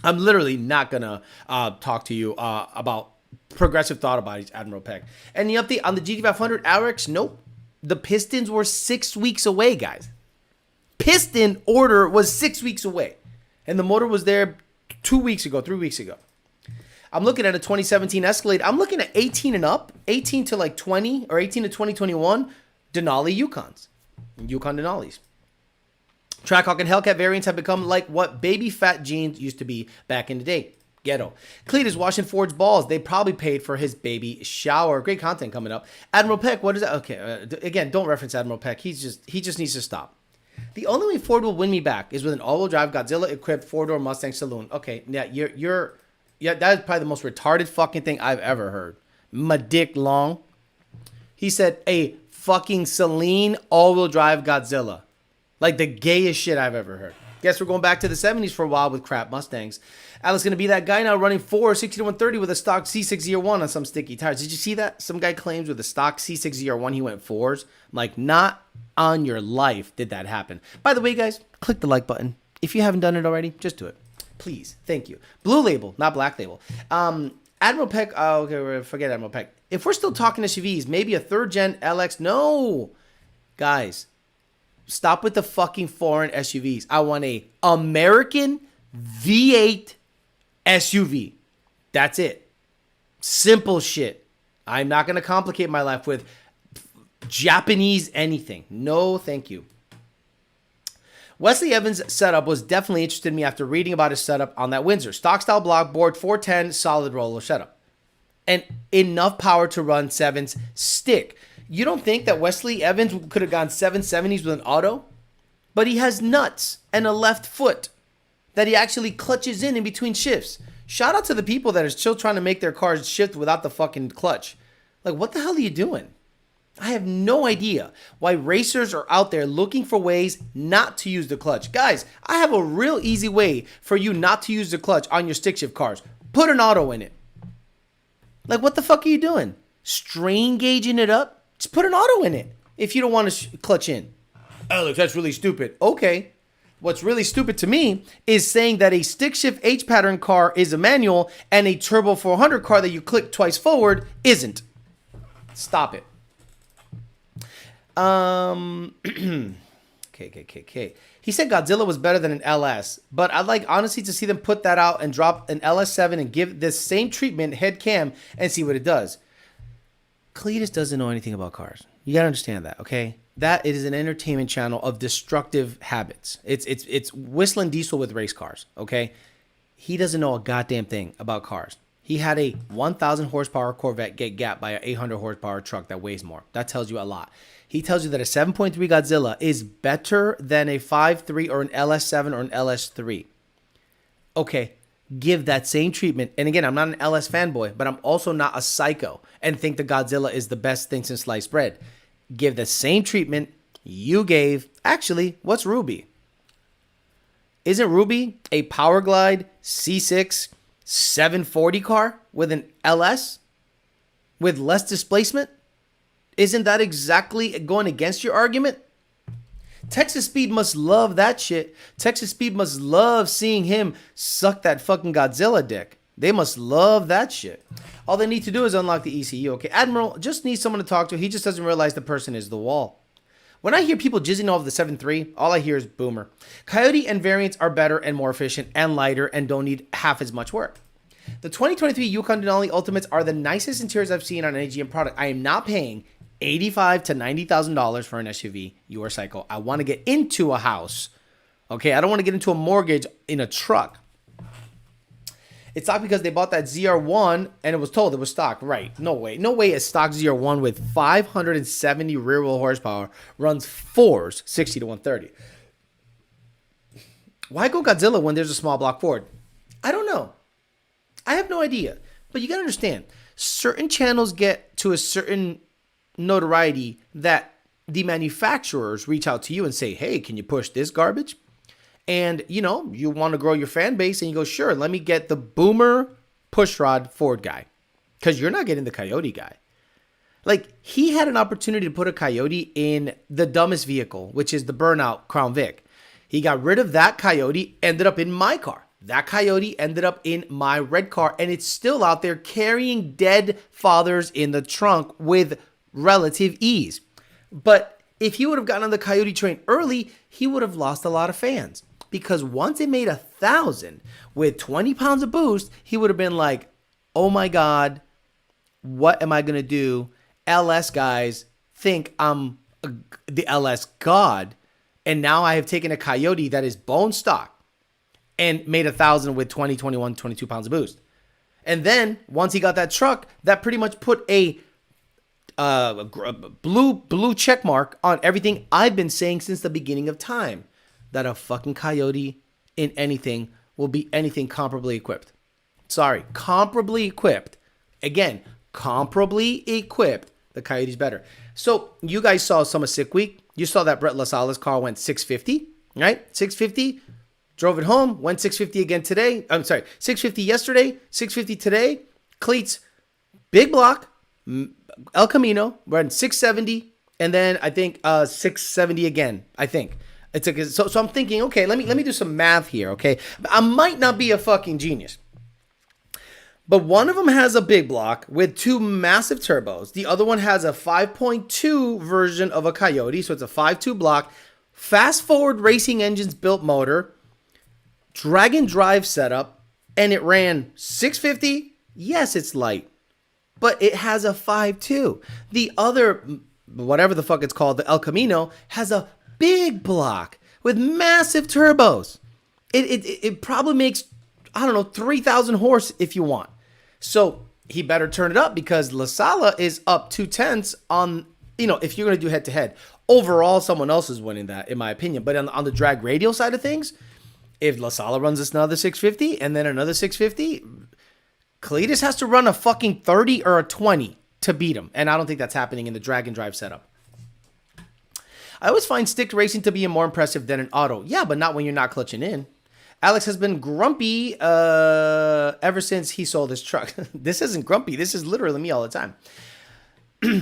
I'm literally not gonna talk to you about progressive throttle bodies, Admiral Peck. And the update on the GT500 RX, nope. The pistons were 6 weeks away, guys. Piston order was 6 weeks away. And the motor was there 3 weeks ago. I'm looking at a 2017 Escalade. I'm looking at 18 and up, 18 to like 20 or 18 to 2021 Denali Yukons. Yukon Denalis. Trackhawk and Hellcat variants have become like what baby fat jeans used to be back in the day. Ghetto. Cletus washing Ford's balls. They probably paid for his baby shower. Great content coming up. Admiral Peck, what is that? Okay, again, don't reference Admiral Peck. He just needs to stop. The only way Ford will win me back is with an all-wheel drive Godzilla-equipped four-door Mustang saloon. Okay, yeah, that is probably the most retarded fucking thing I've ever heard. My dick long. He said a fucking Celine all-wheel drive Godzilla. Like the gayest shit I've ever heard. Guess we're going back to the 70s for a while with crap Mustangs. Alex going to be that guy now running 60-130 with a stock C6ZR1 on some sticky tires. Did you see that? Some guy claims with a stock C6ZR1 he went 4s. I'm like, not on your life did that happen. By the way, guys, click the like button. If you haven't done it already, just do it. Please. Thank you. Blue label, not black label. Admiral Peck. Oh, okay, forget Admiral Peck. If we're still talking SUVs, maybe a 3rd gen LX. No. Guys, stop with the fucking foreign SUVs. I want a American V8 SUV. That's it. Simple shit. I'm not going to complicate my life with Japanese anything. No, thank you. Wesley Evans' setup was definitely interested in me after reading about his setup on that Windsor. Stock style block, board 410, solid roller setup. And enough power to run 7s stick. You don't think that Wesley Evans could have gone 770s with an auto? But he has nuts and a left foot that he actually clutches in between shifts. Shout out to the people that are still trying to make their cars shift without the fucking clutch. Like, what the hell are you doing? I have no idea why racers are out there looking for ways not to use the clutch. Guys, I have a real easy way for you not to use the clutch on your stick shift cars. Put an auto in it. Like, what the fuck are you doing? Strain gauging it up? Just put an auto in it if you don't want to clutch in. Alex, that's really stupid. Okay. What's really stupid to me is saying that a stick shift H pattern car is a manual and a turbo 400 car that you click twice forward isn't. Stop it. Okay. He said Godzilla was better than an LS, but I'd like honestly to see them put that out and drop an LS7 and give this same treatment head cam and see what it does. Cletus doesn't know anything about cars. You gotta understand that, okay? That is an entertainment channel of destructive habits. It's whistling diesel with race cars, okay? He doesn't know a goddamn thing about cars. He had a 1,000 horsepower Corvette get gapped by an 800 horsepower truck that weighs more. That tells you a lot. He tells you that a 7.3 Godzilla is better than a 5.3 or an LS7 or an LS3. Okay, give that same treatment. And again, I'm not an LS fanboy, but I'm also not a psycho and think the Godzilla is the best thing since sliced bread. Give the same treatment you gave. Actually, what's Ruby? Isn't Ruby a Powerglide C6 740 car with an LS with less displacement? Isn't that exactly going against your argument? Texas Speed must love that shit. Texas Speed must love seeing him suck that fucking Godzilla dick. They must love that shit. All they need to do is unlock the ECU. Okay, Admiral just needs someone to talk to. He just doesn't realize the person is the wall. When I hear people jizzing over the 7.3, all I hear is boomer. Coyote and variants are better and more efficient and lighter and don't need half as much work. The 2023 Yukon Denali Ultimates are the nicest interiors I've seen on an AGM product. I am not paying $85,000 to $90,000 for an SUV. You are psycho. I want to get into a house. Okay, I don't want to get into a mortgage in a truck. It's not because they bought that ZR1 and it was told it was stock. Right. No way. No way a stock ZR1 with 570 rear wheel horsepower runs 4s 60 to 130. Why go Godzilla when there's a small block Ford? I don't know. I have no idea. But you got to understand, certain channels get to a certain notoriety that the manufacturers reach out to you and say, hey, can you push this garbage? And, you know, you want to grow your fan base and you go, sure, let me get the boomer pushrod Ford guy because you're not getting the Coyote guy. Like, he had an opportunity to put a Coyote in the dumbest vehicle, which is the burnout Crown Vic. He got rid of that Coyote, ended up in my car. That Coyote ended up in my red car, and it's still out there carrying dead fathers in the trunk with relative ease. But if he would have gotten on the Coyote train early, he would have lost a lot of fans. Because once it made 1,000 with 20 pounds of boost, he would have been like, oh my God, what am I going to do? LS guys think I'm the LS god. And now I have taken a Coyote that is bone stock and made 1,000 with 20, 21, 22 pounds of boost. And then once he got that truck, that pretty much put a blue check mark on everything I've been saying since the beginning of time. That a fucking Coyote in anything will be anything comparably equipped. Sorry, comparably equipped. Again, comparably equipped. The Coyote's better. So you guys saw Summer Sick Week. You saw that Brett LaSala's car went 650, right? 650. Drove it home. Went 650 again today. I'm sorry, 650 yesterday. 650 today. Cleats, big block. El Camino. We're at 670. And then I think 670 again. I think. So I'm thinking, okay, let me do some math here, okay? I might not be a fucking genius. But one of them has a big block with 2 massive turbos. The other one has a 5.2 version of a Coyote, so it's a 5.2 block. Fast forward racing engines built motor, drag and drive setup, and it ran 650. Yes, it's light, but it has a 5.2. The other, whatever the fuck it's called, the El Camino, has a big block with massive turbos. It probably makes, I don't know, 3,000 horse if you want. So he better turn it up because LaSala is up 2/10 on, you know, if you're going to do head to head. Overall, someone else is winning that, in my opinion. But on the drag radial side of things, if LaSala runs this another 650 and then another 650, Cletus has to run a fucking 30 or a 20 to beat him. And I don't think that's happening in the drag and drive setup. I always find stick racing to be more impressive than an auto. Yeah, but not when you're not clutching in. Alex has been grumpy ever since he sold his truck. This isn't grumpy. This is literally me all the time.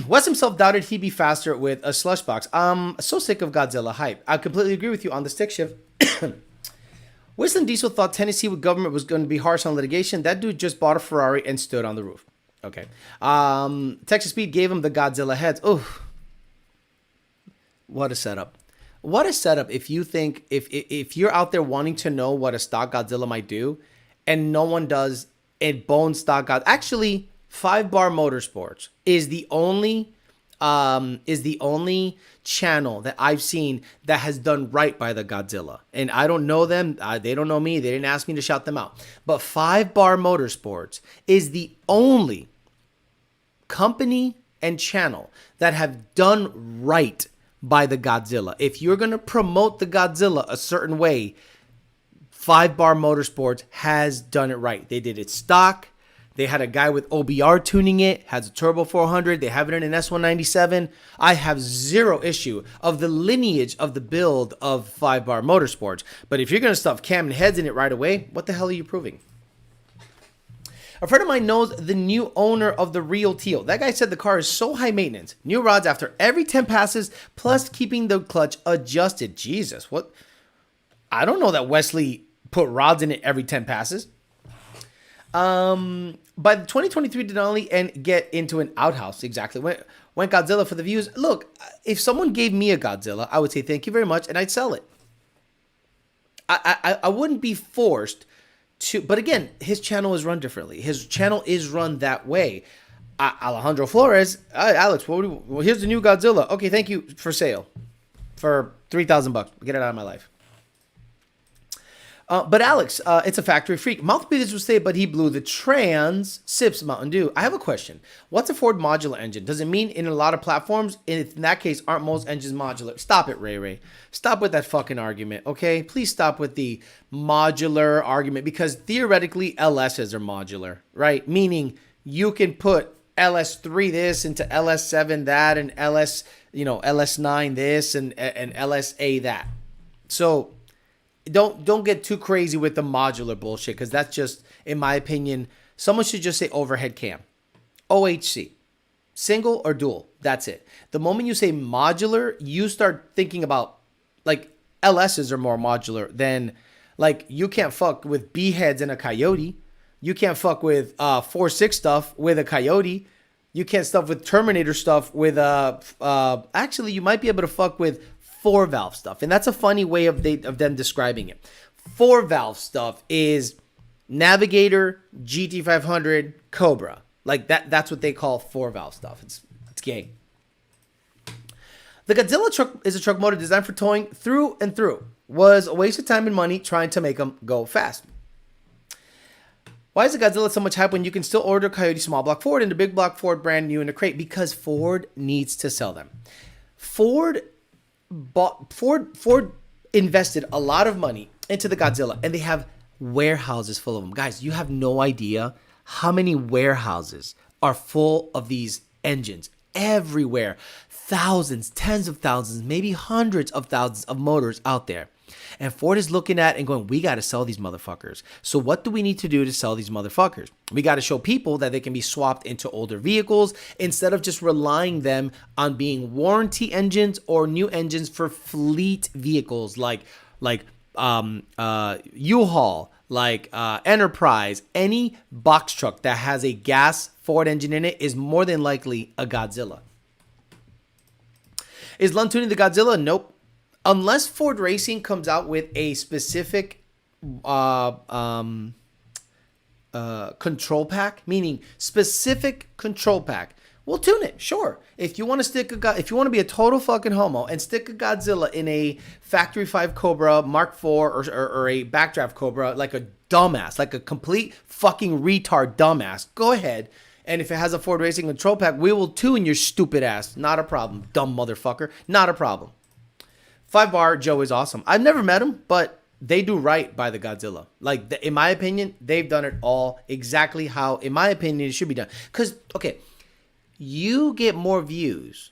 Wes himself doubted he'd be faster with a slush box. I'm so sick of Godzilla hype. I completely agree with you on the stick shift. Winston Diesel thought Tennessee with government was going to be harsh on litigation. That dude just bought a Ferrari and stood on the roof. Okay. Texas Speed gave him the Godzilla heads. Oof. What a setup. What a setup if you think, if you're out there wanting to know what a stock Godzilla might do, and no one does a bone stock God. Actually, 5 Bar Motorsports is the only channel that I've seen that has done right by the Godzilla. And I don't know them. They don't know me. They didn't ask me to shout them out. But 5 Bar Motorsports is the only company and channel that have done right by the Godzilla. If you're going to promote the Godzilla a certain way, 5 Bar Motorsports has done it right. They did it stock. They had a guy with OBR tuning it, has a turbo 400. They have it in an S197. I have zero issue of the lineage of the build of 5 Bar Motorsports. But if you're going to stuff cam and heads in it right away, what the hell are you proving? A friend of mine knows the new owner of the Real Teal. That guy said the car is so high maintenance. New rods after every 10 passes, plus keeping the clutch adjusted. Jesus, what? I don't know that Wesley put rods in it every 10 passes. By the 2023 Denali and get into an outhouse. Exactly. Went Godzilla for the views. Look, if someone gave me a Godzilla, I would say thank you very much and I'd sell it. I wouldn't be forced to, but again, his channel is run differently. His channel is run that way. Alejandro Flores, Alex, well, here's the new Godzilla. Okay, thank you, for sale for $3,000. Get it out of my life. But Alex, it's a factory freak. Mouth breathers would say, but he blew the trans, sips Mountain Dew. I have a question. What's a Ford modular engine? Does it mean in a lot of platforms? In that case, aren't most engines modular? Stop it, Ray Ray. Stop with that fucking argument, okay? Please stop with the modular argument, because theoretically, LSs are modular, right? Meaning you can put LS3 this into LS7 that, and LS9 this, and LSA that. So don't get too crazy with the modular bullshit, because that's just, in my opinion, someone should just say overhead cam. OHC. Single or dual. That's it. The moment you say modular, you start thinking about, like, LSs are more modular than, like, you can't fuck with B-heads and a Coyote. You can't fuck with 4.6 stuff with a Coyote. You can't stuff with Terminator stuff with actually, you might be able to fuck with 4-valve stuff. And that's a funny way of them describing it. 4-valve stuff is Navigator, GT500, Cobra. Like that's what they call 4-valve stuff. It's gay. The Godzilla truck is a truck motor designed for towing through and through. Was a waste of time and money trying to make them go fast. Why is the Godzilla so much hype when you can still order Coyote small block Ford and the big block Ford brand new in a crate? Because Ford needs to sell them. Ford invested a lot of money into the Godzilla, and they have warehouses full of them. Guys, you have no idea how many warehouses are full of these engines everywhere. Thousands, tens of thousands, maybe hundreds of thousands of motors out there. And Ford is looking at and going, we got to sell these motherfuckers. So what do we need to do to sell these motherfuckers? We got to show people that they can be swapped into older vehicles instead of just relying them on being warranty engines or new engines for fleet vehicles like U-Haul, like Enterprise. Any box truck that has a gas Ford engine in it is more than likely a Godzilla. Is Lund tuning the Godzilla? Nope. Unless Ford Racing comes out with a specific control pack, meaning specific control pack, we'll tune it. Sure. If you want to if you want to be a total fucking homo and stick a Godzilla in a Factory 5 Cobra Mark IV or a Backdraft Cobra, like a dumbass, like a complete fucking retard dumbass, go ahead. And if it has a Ford Racing control pack, we will tune your stupid ass. Not a problem, dumb motherfucker. Not a problem. 5-bar Joe is awesome. I've never met him, but they do right by the Godzilla. Like, in my opinion, they've done it all exactly how, in my opinion, it should be done. Because, okay, you get more views,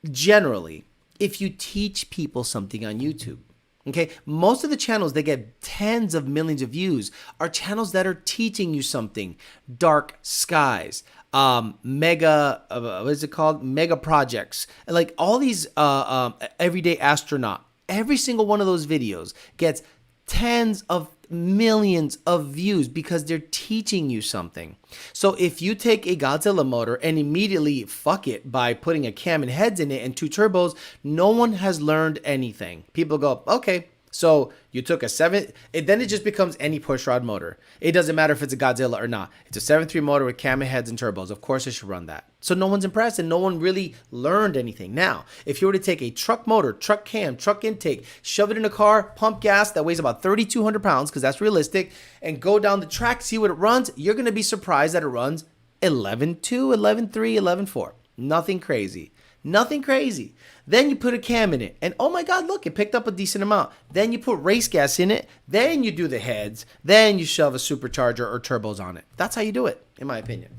generally, if you teach people something on YouTube. Okay, most of the channels that get tens of millions of views are channels that are teaching you something. Dark skies, mega, what is it called? Mega projects. Like all these everyday astronaut. Every single one of those videos gets tens of millions of views because they're teaching you something. So if you take a Godzilla motor and immediately fuck it by putting a cam and heads in it and 2 turbos, no one has learned anything. People go, okay, so you took a 7, then it just becomes any pushrod motor. It doesn't matter if it's a Godzilla or not. It's a 7.3 motor with cam and heads and turbos. Of course it should run that. So no one's impressed and no one really learned anything. Now, if you were to take a truck motor, truck cam, truck intake, shove it in a car, pump gas that weighs about 3,200 pounds, because that's realistic, and go down the track, see what it runs, you're going to be surprised that it runs 11.2, 11.3, 11.4. Nothing crazy. Nothing crazy. Then you put a cam in it, and oh my God, look, it picked up a decent amount. Then you put race gas in it. Then you do the heads. Then you shove a supercharger or turbos on it. That's how you do it, in my opinion.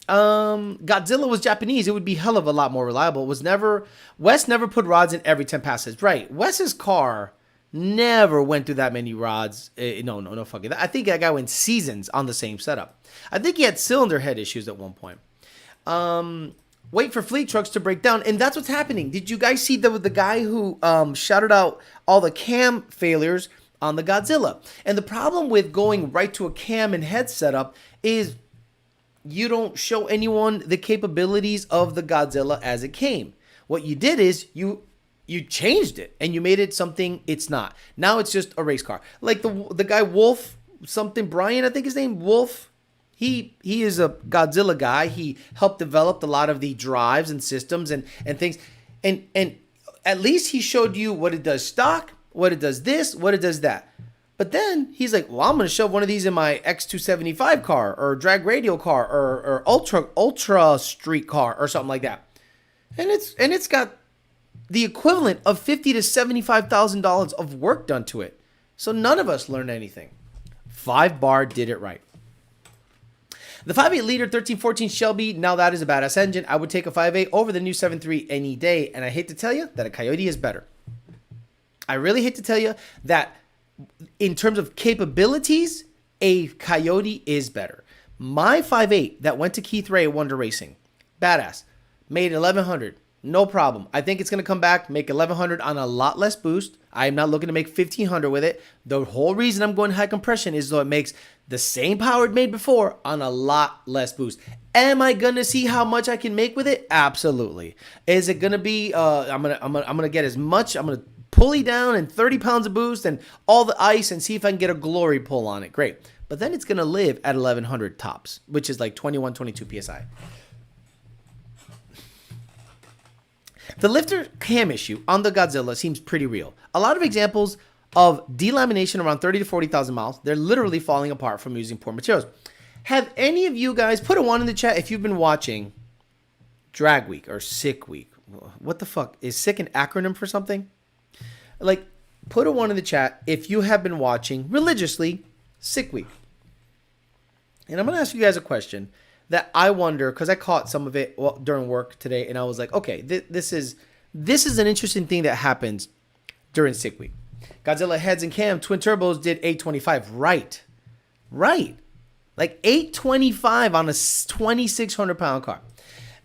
Godzilla was Japanese. It would be hell of a lot more reliable. Wes never put rods in every 10 passes. Right. Wes's car Never went through that many rods. No fucking. I think that guy went seasons on the same setup. I think he had cylinder head issues at one point. Wait for fleet trucks to break down, and that's what's happening. Did you guys see the guy who shouted out all the cam failures on the Godzilla? And the problem with going right to a cam and head setup is you don't show anyone the capabilities of the Godzilla as it came. What you did is you changed it and you made it something it's not. Now it's just a race car. Like the guy Wolf, something Brian, I think his name, Wolf. He is a Godzilla guy. He helped develop a lot of the drives and systems and things. And at least he showed you what it does stock, what it does this, what it does that. But then he's like, well, I'm going to shove one of these in my X275 car or drag radial car or ultra street car or something like that. And it's got the equivalent of $50,000 to $75,000 of work done to it. So none of us learned anything. 5-bar did it right. The 5.8 liter 1314 Shelby, now that is a badass engine. I would take a 5.8 over the new 7.3 any day. And I hate to tell you that a Coyote is better. I really hate to tell you that in terms of capabilities, a Coyote is better. My 5.8 that went to Keith Ray at Wonder Racing, badass, made 1,100. No problem. I think it's going to come back, make 1,100 on a lot less boost. I'm not looking to make 1,500 with it. The whole reason I'm going high compression is so it makes the same power it made before on a lot less boost. Am I going to see how much I can make with it? Absolutely. Is it going to be, I'm going to get as much, I'm going to pulley down and 30 pounds of boost and all the ice and see if I can get a glory pull on it. Great. But then it's going to live at 1,100 tops, which is like 21, 22 PSI. The lifter cam issue on the Godzilla seems pretty real. A lot of examples of delamination around 30 to 40,000 miles. They're literally falling apart from using poor materials. Have any of you guys, put a 1 in the chat if you've been watching Drag Week or Sick Week. What the fuck? Is Sick an acronym for something? Like, put a 1 in the chat if you have been watching religiously Sick Week. And I'm going to ask you guys a question that I wonder, because I caught some of it during work today, and I was like, okay, this is an interesting thing that happens during Sick Week. Godzilla heads and cam, twin turbos did 825. Right. Like 825 on a 2,600 pound car.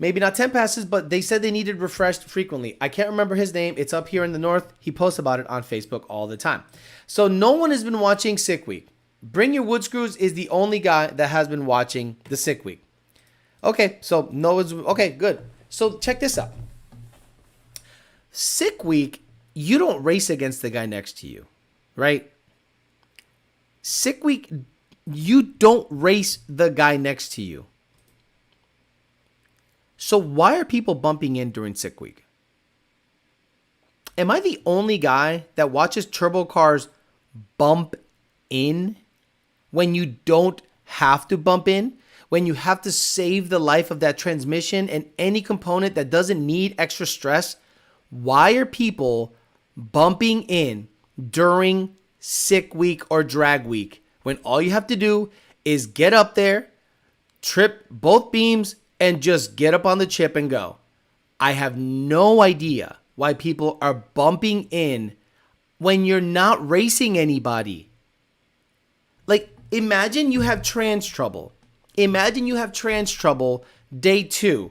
Maybe not 10 passes, but they said they needed refreshed frequently. I can't remember his name. It's up here in the north. He posts about it on Facebook all the time. So no one has been watching Sick Week. Bring Your Wood Screws is the only guy that has been watching the Sick Week. Okay, so Noah's, okay, good. So check this out. Sick Week, you don't race against the guy next to you, right? Sick Week, you don't race the guy next to you. So why are people bumping in during Sick Week? Am I the only guy that watches turbo cars bump in when you don't have to bump in? When you have to save the life of that transmission and any component that doesn't need extra stress? Why are people bumping in during Sick Week or Drag Week when all you have to do is get up there, trip both beams, and just get up on the chip and go? I have no idea why people are bumping in when you're not racing anybody. Like, imagine you have trans trouble. Imagine you have trans trouble day 2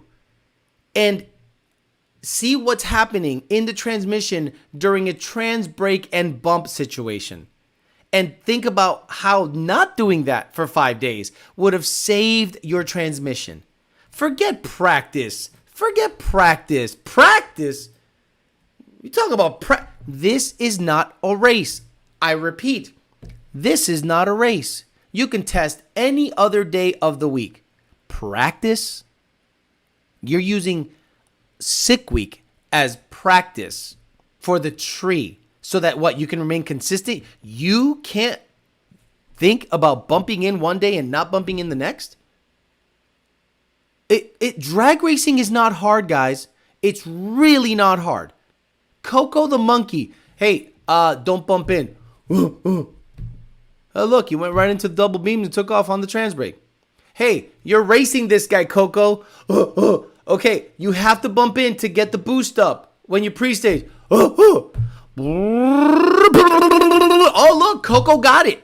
and see what's happening in the transmission during a trans brake and bump situation. And think about how not doing that for 5 days would have saved your transmission. Forget practice. Practice? You talk about this is not a race. I repeat, this is not a race. You can test any other day of the week. Practice? You're using Sick Week as practice for the tree so that what, you can remain consistent? You can't think about bumping in one day and not bumping in the next? Drag racing is not hard, guys. It's really not hard. Coco the monkey. Hey, don't bump in. Oh, look, you went right into the double beams and took off on the trans brake. Hey, you're racing this guy, Coco. Okay, you have to bump in to get the boost up when you pre-stage. Oh, look, Coco got it.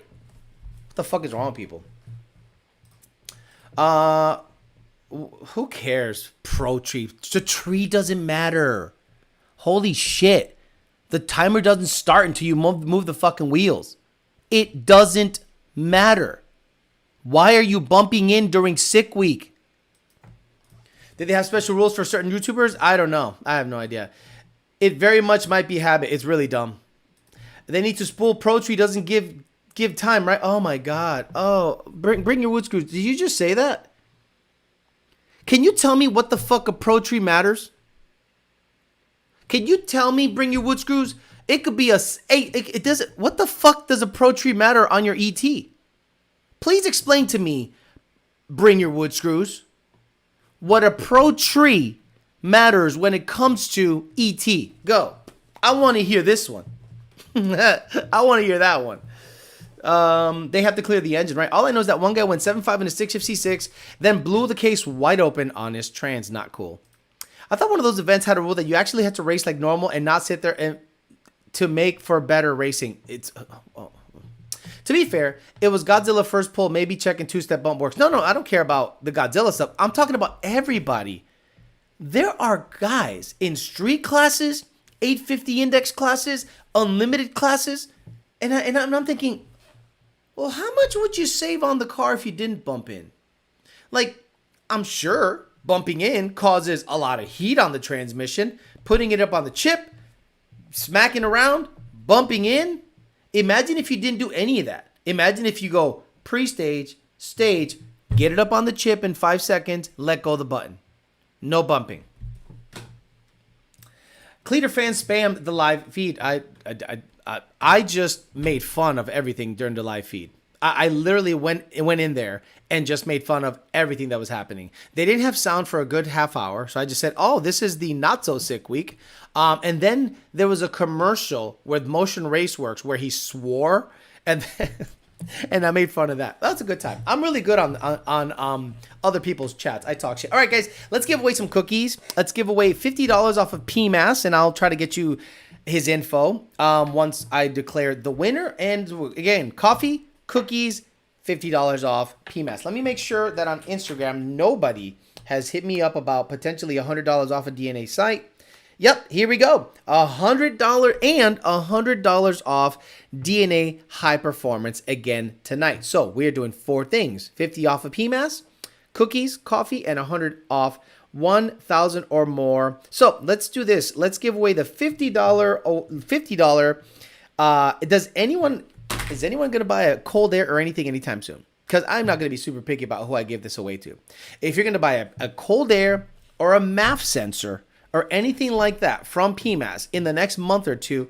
What the fuck is wrong with people? Who cares? Pro tree. The tree doesn't matter. Holy shit. The timer doesn't start until you move the fucking wheels. It doesn't matter. Why are you bumping in during sick week? Did they have special rules for certain YouTubers? I don't know. I have no idea. It very much might be habit. It's really dumb. They need to spool Pro Tree doesn't give time, right? Oh my god. Oh, bring your wood screws. Did you just say that? Can you tell me what the fuck a Pro Tree matters? Can you tell me bring your wood screws? It could be it doesn't. What the fuck does a Pro Tree matter on your ET? Please explain to me, bring your wood screws, what a Pro Tree matters when it comes to ET. Go. I want to hear this one. I want to hear that one. They have to clear the engine, right? All I know is that one guy went 7.5 in a 650C6, then blew the case wide open on his trans. Not cool. I thought one of those events had a rule that you actually had to race like normal and not sit there and to make for better racing. To be fair, it was Godzilla first pull, maybe checking two-step bump works. No, I don't care about the Godzilla stuff. I'm talking about everybody. There are guys in street classes, 850 index classes, unlimited classes, and I'm thinking, well, how much would you save on the car if you didn't bump in? Like, I'm sure bumping in causes a lot of heat on the transmission, putting it up on the chip, smacking around, bumping in. Imagine if you didn't do any of that. Imagine if you go pre-stage, stage, get it up on the chip in 5 seconds, let go of the button. No bumping. Cleater fans spam the live feed. I just made fun of everything during the live feed. I literally went in there and just made fun of everything that was happening. They didn't have sound for a good half hour, so I just said, oh, this is the not so sick week. And then there was a commercial with Motion Raceworks where he swore, and and I made fun of that. That's a good time. I'm really good on other people's chats. I talk shit. All right, guys, let's give away some cookies. Let's give away $50 off of PMAS, and I'll try to get you his info once I declare the winner. And again, coffee, cookies, $50 off PMAS. Let me make sure that on Instagram nobody has hit me up about potentially $100 off a DNA site. Yep, here we go. $100 and $100 off DNA High Performance again tonight. So we're doing 4 things: 50 off of PMAS, cookies, coffee, and 100 off 1,000 or more. So let's do this. Let's give away the $50. Is anyone going to buy a cold air or anything anytime soon? Because I'm not going to be super picky about who I give this away to. If you're going to buy a cold air or a MAF sensor or anything like that from PMAS in the next month or two,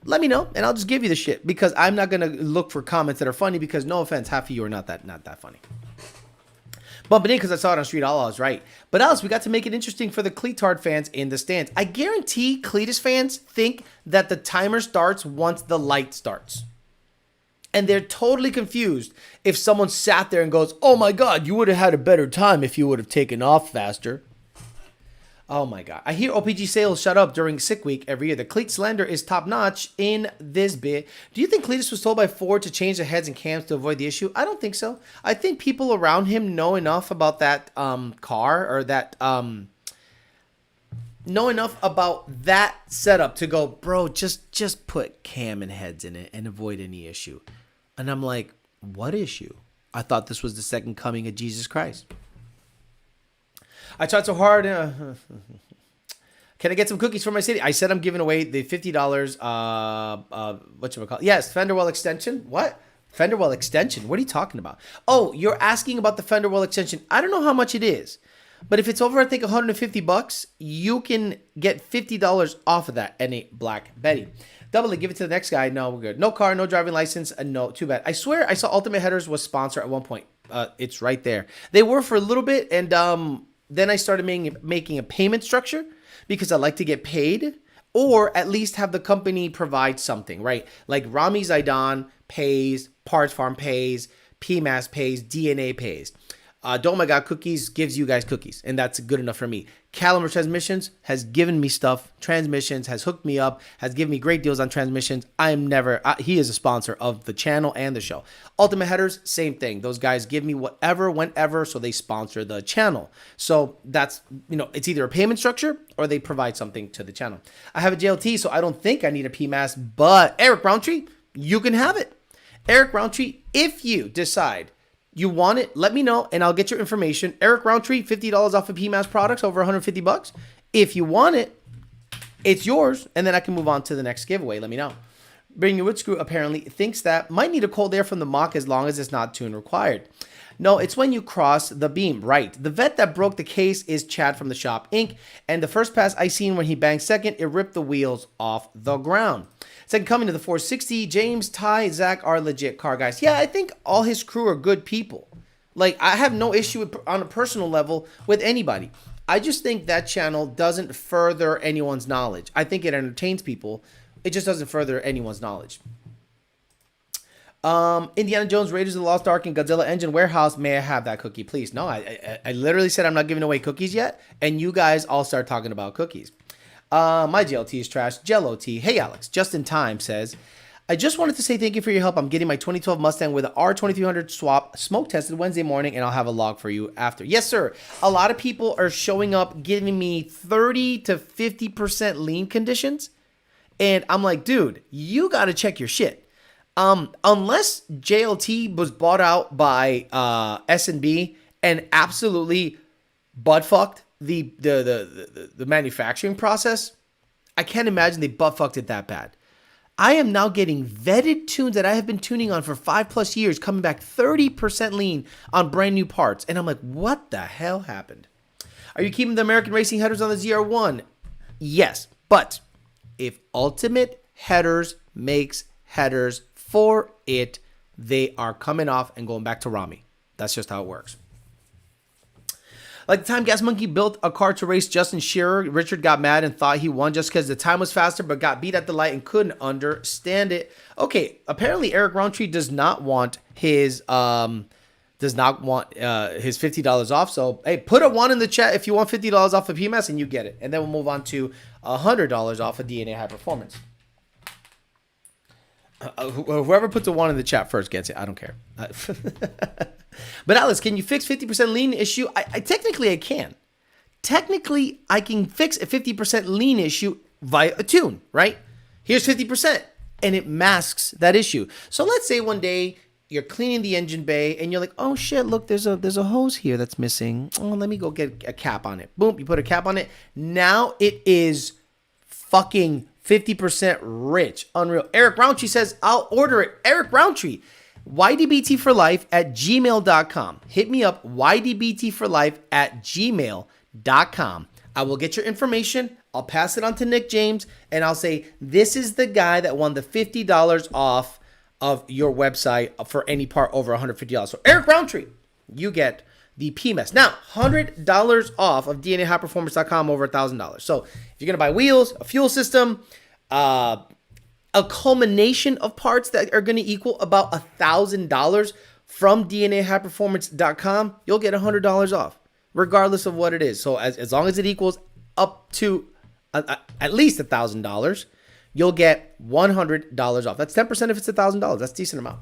let me know and I'll just give you the shit, because I'm not going to look for comments that are funny, because no offense, half of you are not that funny. Bumping in because I saw it on Street Outlaws, right? But else, we got to make it interesting for the Cletard fans in the stands. I guarantee Cletus fans think that the timer starts once the light starts. And they're totally confused if someone sat there and goes, oh my God, you would have had a better time if you would have taken off faster. Oh my God. I hear OPG sales shut up during sick week every year. The cleat slender is top notch in this bit. Do you think Cletus was told by Ford to change the heads and cams to avoid the issue? I don't think so. I think people around him know enough about that car, or that know enough about that setup to go, bro, just put cam and heads in it and avoid any issue. And I'm like, what issue? I thought this was the second coming of Jesus Christ. I tried so hard. Can I get some cookies for my city? I said I'm giving away the $50. Whatchamacallit? Yes, fender well extension. What? Fender well extension? What are you talking about? Oh, you're asking about the fender well extension. I don't know how much it is, but if it's over, I think $150, you can get $50 off of that. Any Black Betty. Double it. Give it to the next guy. No, we're good. No car, no driving license. No, too bad. I swear I saw Ultimate Headers was sponsor at one point. It's right there. They were for a little bit, and then I started making a payment structure because I like to get paid, or at least have the company provide something, right? Like Rami Zaidan pays, Parts Farm pays, PMAS pays, DNA pays. Don't My God Cookies gives you guys cookies, and that's good enough for me. Caliber Transmissions has given me stuff. Transmissions has hooked me up, has given me great deals on transmissions. He is a sponsor of the channel and the show. Ultimate Headers, same thing. Those guys give me whatever, whenever, so they sponsor the channel. So that's, it's either a payment structure or they provide something to the channel. I have a JLT, so I don't think I need a PMAS, but Eric Roundtree, you can have it. Eric Roundtree, if you decide you want it, let me know, and I'll get your information. Eric Roundtree, $50 off of PMAS products, over $150. If you want it, it's yours, and then I can move on to the next giveaway. Let me know. Bring Your Wood Screw apparently thinks that might need a cold air from the mock as long as it's not tune required. No, it's when you cross the beam. Right. The vet that broke the case is Chad from the Shop Inc. And the first pass I seen when he banged second, it ripped the wheels off the ground. Second coming to the 460, James, Ty, Zach are legit car guys. Yeah, I think all his crew are good people. Like, I have no issue on a personal level with anybody. I just think that channel doesn't further anyone's knowledge. I think it entertains people. It just doesn't further anyone's knowledge. Indiana Jones, Raiders of the Lost Ark, and Godzilla Engine Warehouse. May I have that cookie, please? No, I literally said I'm not giving away cookies yet, and you guys all start talking about cookies. My GLT is trash. Jello T. Hey, Alex. Just in Time says, I just wanted to say thank you for your help. I'm getting my 2012 Mustang with an R2300 swap smoke tested Wednesday morning, and I'll have a log for you after. Yes, sir. A lot of people are showing up giving me 30 to 50% lean conditions, and I'm like, dude, you got to check your shit. Unless JLT was bought out by S&B and absolutely butt fucked the manufacturing process, I can't imagine they butt fucked it that bad. I am now getting vetted tunes that I have been tuning on for 5+ years coming back 30% lean on brand new parts, and I'm like, what the hell happened? Are you keeping the American Racing headers on the ZR1? Yes, but if Ultimate Headers makes headers for it, they are coming off and going back to Rami. That's just how it works. Like the time Gas Monkey built a car to race Justin Shearer, Richard got mad and thought he won just because the time was faster, but got beat at the light and couldn't understand it. Okay, apparently Eric Roundtree does not want his $50 off. So hey, put a 1 in the chat if you want $50 off of PMAS and you get it. And then we'll move on to $100 off of DNA High Performance. Whoever puts a 1 in the chat first gets it. I don't care. But Alice, can you fix 50% lean issue? I technically I can. Technically, I can fix a 50% lean issue via a tune, right? Here's 50%, and it masks that issue. So let's say one day you're cleaning the engine bay, and you're like, oh shit, look, there's a hose here that's missing. Oh, let me go get a cap on it. Boom, you put a cap on it. Now it is fucking 50% rich. Unreal. Eric Roundtree says, I'll order it. Eric Roundtree, ydbtforlife@gmail.com. Hit me up, ydbtforlife@gmail.com. I will get your information. I'll pass it on to Nick James, and I'll say, this is the guy that won the $50 off of your website for any part over $150. So Eric Roundtree, you get the PMS. Now, $100 off of DNAHighPerformance.com over $1,000. So if you're going to buy wheels, a fuel system, a culmination of parts that are going to equal about $1,000 from DNAHighPerformance.com, you'll get $100 off, regardless of what it is. So as long as it equals up to at least $1,000, you'll get $100 off. That's 10% if it's $1,000. That's a decent amount.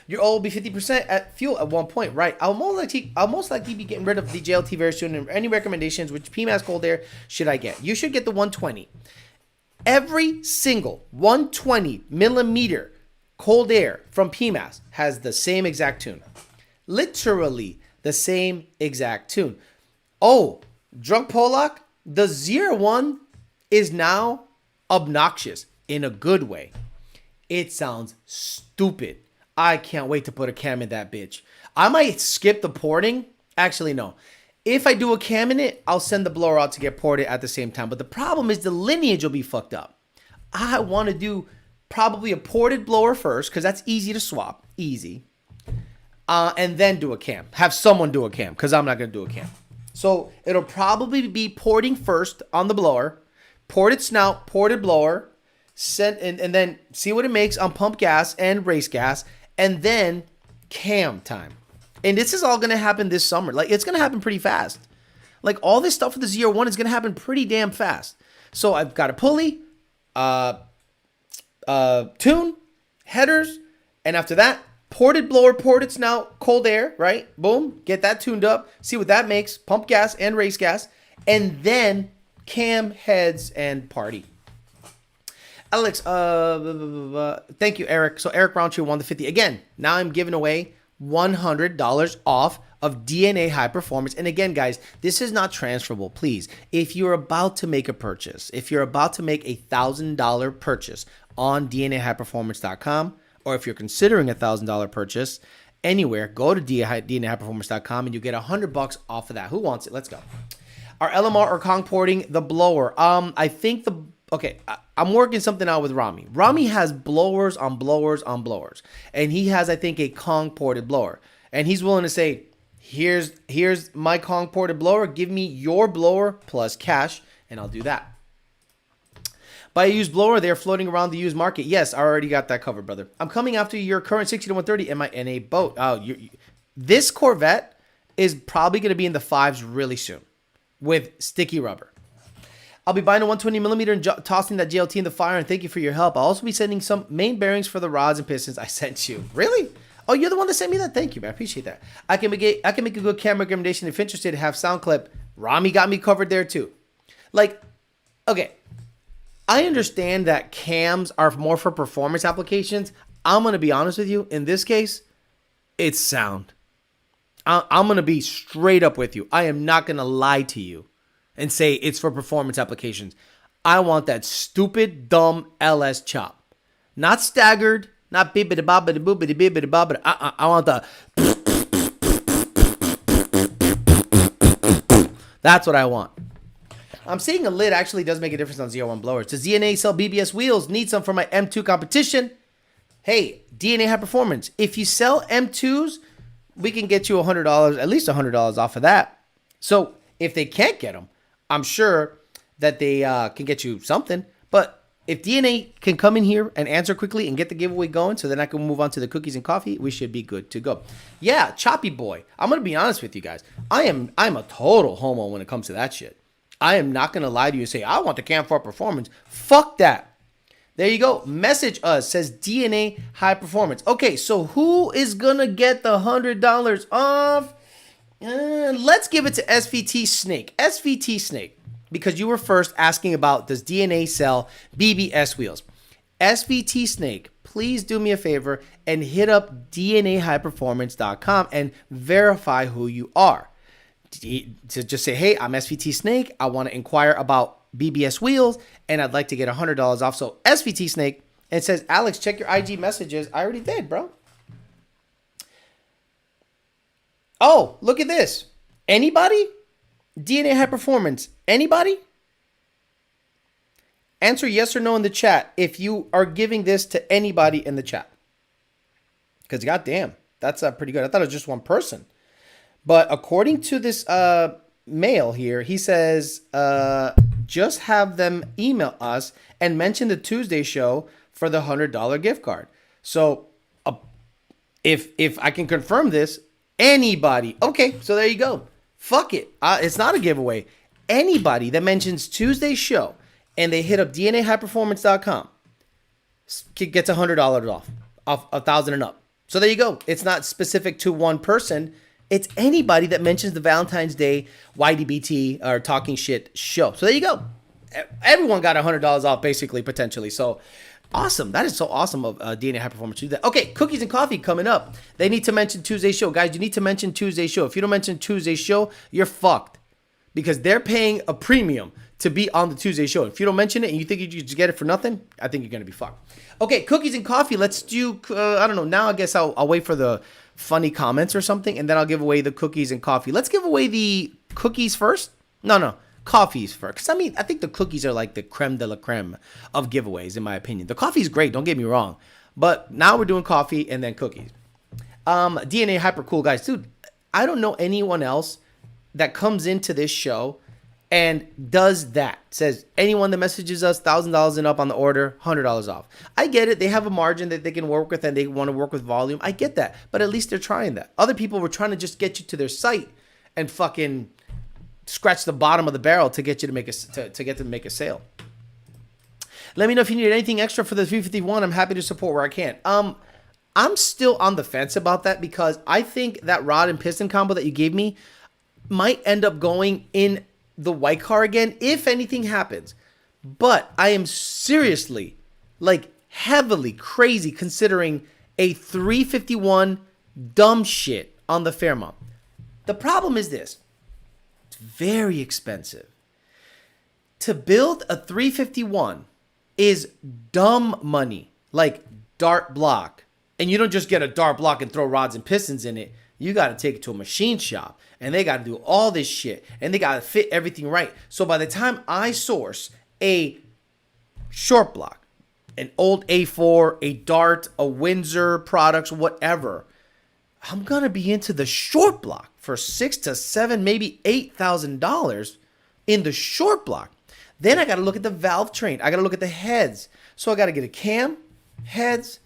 Your oil will be 50% at fuel at one point, right? I'll most likely be getting rid of the JLT very soon. And any recommendations, which PMAS cold air should I get? You should get the 120. Every single 120 millimeter cold air from PMAS has the same exact tune. Literally the same exact tune. Oh, Drunk Polak, the ZR1 is now obnoxious in a good way. It sounds stupid. I can't wait to put a cam in that bitch. I might skip the porting. Actually, no. If I do a cam in it, I'll send the blower out to get ported at the same time. But the problem is the lineage will be fucked up. I want to do probably a ported blower first because that's easy to swap. Easy. And then do a cam. Have someone do a cam because I'm not going to do a cam. So it'll probably be porting first on the blower. Ported snout, ported blower. And then see what it makes on pump gas and race gas. And then cam time. And this is all going to happen this summer. Like, it's going to happen pretty fast. Like, all this stuff with the ZR1 is going to happen pretty damn fast. So I've got a pulley, tune, headers, and after that, ported blower port. It's now cold air, right? Boom, get that tuned up, see what that makes, pump gas and race gas, and then cam, heads, and party. Alex, thank you, Eric. So Eric Roundtree won the 50. Again, now I'm giving away $100 off of DNA High Performance. And again, guys, this is not transferable. Please, if you're about to make a purchase, if you're about to make a $1,000 purchase on DNAHighPerformance.com, or if you're considering a $1,000 purchase anywhere, go to DNAHighPerformance.com and you get $100 off of that. Who wants it? Let's go. Our LMR or Kong porting the blower. I think I'm working something out with Rami. Rami has blowers on blowers on blowers, and he has, I think, a Kong ported blower, and he's willing to say, here's my Kong ported blower. Give me your blower plus cash, and I'll do that. Buy a used blower. They're floating around the used market. Yes, I already got that covered, brother. I'm coming after your current 60 to 130 in my NA boat. This Corvette is probably going to be in the 5s really soon with sticky rubber. I'll be buying a 120mm and tossing that JLT in the fire, and thank you for your help. I'll also be sending some main bearings for the rods and pistons I sent you. Really? Oh, you're the one that sent me that? Thank you, man. I appreciate that. I can make a good camera recommendation if interested to have sound clip. Rami got me covered there too. Like, okay, I understand that cams are more for performance applications. I'm going to be honest with you. In this case, it's sound. I'm going to be straight up with you. I am not going to lie to you and say it's for performance applications. I want that stupid, dumb LS chop. Not staggered, not bibbidi bobbidi boobidi bibbidi bobbidi. I want the... That's what I want. I'm seeing a lid actually does make a difference on ZR1 blowers. Does DNA sell BBS wheels? Need some for my M2 competition? Hey, DNA High Performance. If you sell M2s, we can get you $100, at least $100 off of that. So if they can't get them, I'm sure that they can get you something. But if DNA can come in here and answer quickly and get the giveaway going so then I can move on to the cookies and coffee, we should be good to go. Yeah, Choppy Boy. I'm going to be honest with you guys. I'm a total homo when it comes to that shit. I am not going to lie to you and say, I want the cam for performance. Fuck that. There you go. Message us. Says DNA High Performance. Okay, so who is going to get the $100 off? Let's give it to SVT Snake. SVT Snake, because you were first asking about does DNA sell BBS wheels. SVT Snake, please do me a favor and hit up DNAHighPerformance.com and verify who you are. To just say, hey, I'm SVT Snake. I want to inquire about BBS wheels, and I'd like to get $100 off. So SVT Snake, and it says, Alex, check your IG messages. I already did, bro. Oh, look at this. Anybody? DNA High Performance. Anybody? Answer yes or no in the chat if you are giving this to anybody in the chat. Because goddamn, that's pretty good. I thought it was just one person. But according to this mail here, he says, just have them email us and mention the Tuesday show for the $100 gift card. So if I can confirm this, anybody. Okay, so there you go. Fuck it. It's not a giveaway. Anybody that mentions Tuesday's show and they hit up DNAHighPerformance.com gets $100 off 1,000 and up. So there you go. It's not specific to one person. It's anybody that mentions the Valentine's Day YDBT or Talking Shit show. So there you go. Everyone got $100 off, basically, potentially. So awesome. That is so awesome of DNA High Performance to do that. Okay, cookies and coffee coming up. They need to mention Tuesday's show. Guys, you need to mention Tuesday's show. If you don't mention Tuesday's show, you're fucked. Because they're paying a premium to be on the Tuesday show. If you don't mention it and you think you just get it for nothing, I think you're going to be fucked. Okay, cookies and coffee. Let's do, I don't know. Now I guess I'll wait for the funny comments or something, and then I'll give away the cookies and coffee. Let's give away the cookies first. No, coffees first. Because, I mean, I think the cookies are like the creme de la creme of giveaways, in my opinion. The coffee is great, don't get me wrong. But now we're doing coffee and then cookies. DNA Hyper Cool, guys. Dude, I don't know anyone else that comes into this show and does that. Says anyone that messages us $1,000 and up on the order, $100 off. I get it. They have a margin that they can work with and they want to work with volume. I get that. But at least they're trying that. Other people were trying to just get you to their site and fucking scratch the bottom of the barrel to get you to make to make a sale. Let me know if you need anything extra for the 351. I'm happy to support where I can. I'm still on the fence about that because I think that rod and piston combo that you gave me might end up going in the white car again if anything happens. But I am seriously, like, heavily crazy considering a 351 dumb shit on the Fairmont. The problem is this. It's very expensive. To build a 351 is dumb money, like dart block. And you don't just get a dart block and throw rods and pistons in it. You got to take it to a machine shop. And they got to do all this shit. And they got to fit everything right. So by the time I source a short block, an old A4, a Dart, a Windsor products, whatever, I'm going to be into the short block for $6,000 to $7,000, maybe $8,000 in the short block. Then I got to look at the valve train. I got to look at the heads. So I got to get a cam, heads,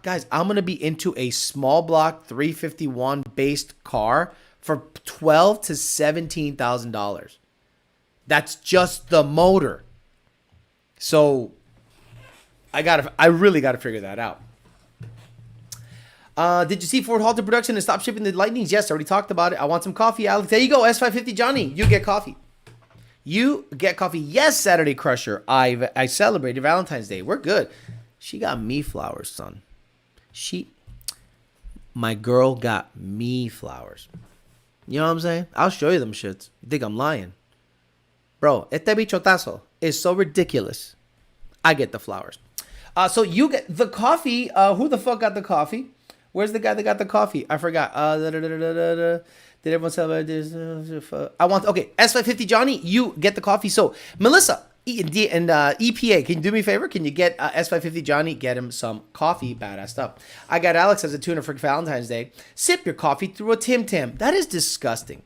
guys, I'm going to be into a small block 351 based car for $12,000 to $17,000. That's just the motor. So I really got to figure that out. Did you see Ford halted production and stop shipping the Lightnings? Yes, I already talked about it. I want some coffee, Alex. There you go, S550 Johnny. You get coffee. You get coffee. Yes, Saturday Crusher. I celebrated Valentine's Day. We're good. She got me flowers, son. My girl got me flowers. You know what I'm saying? I'll show you them shits. You think I'm lying? Bro, este bichotazo is so ridiculous. I get the flowers. So you get the coffee. Who the fuck got the coffee? Where's the guy that got the coffee? I forgot. Did everyone celebrate this? Okay, S550 Johnny, you get the coffee. So, Melissa and EPA, can you do me a favor? Can you get S550 Johnny, get him some coffee? Badass stuff. I got Alex as a tuner for Valentine's Day. Sip your coffee through a Tim Tam. That is disgusting.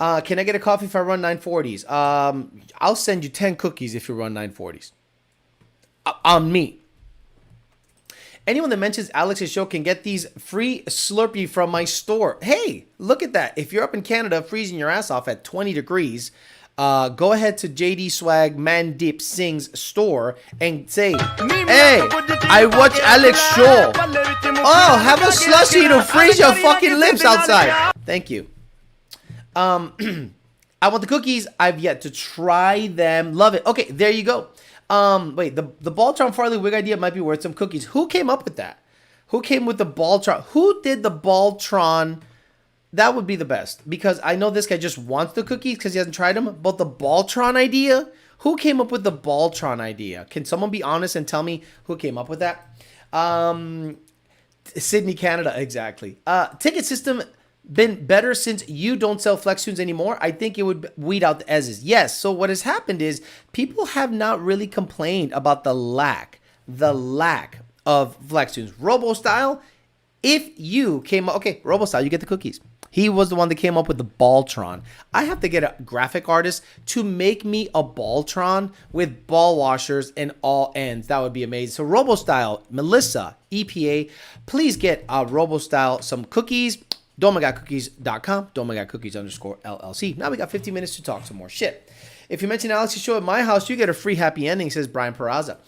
Can I get a coffee if I run 940s? I'll send you 10 cookies if you run 940s. On me. Anyone that mentions Alex's show can get these free Slurpee from my store. Hey, look at that. If you're up in Canada freezing your ass off at 20 degrees, go ahead to JD Swag Mandip Singh's store and say, hey, I watch Alex show. Oh, have a slushie to freeze your fucking lips outside. Thank you. I want the cookies. I've yet to try them. Love it. Okay, there you go. Wait, the Baltron Farley wig idea might be worth some cookies. Who came up with that? Who came with the Baltron? Who did the Baltron? That would be the best, because I know this guy just wants the cookies because he hasn't tried them. But the Baltron idea? Who came up with the Baltron idea? Can someone be honest and tell me who came up with that? Sydney, Canada, exactly. Ticket system been better since you don't sell Flex Tunes anymore? I think it would weed out the S's. Yes. So what has happened is people have not really complained about the lack of Flex Tunes. Robo Style, if you came up, okay, Robo Style, you get the cookies. He was the one that came up with the Baltron. I have to get a graphic artist to make me a Baltron with ball washers and all ends. That would be amazing. So Robo Style, Melissa, EPA, please get Robo Style some cookies. DomaGotCookies.com, DomaGotCookies_LLC. Now we got 15 minutes to talk some more shit. If you mention Alex's show at my house, you get a free happy ending, says Brian Peraza.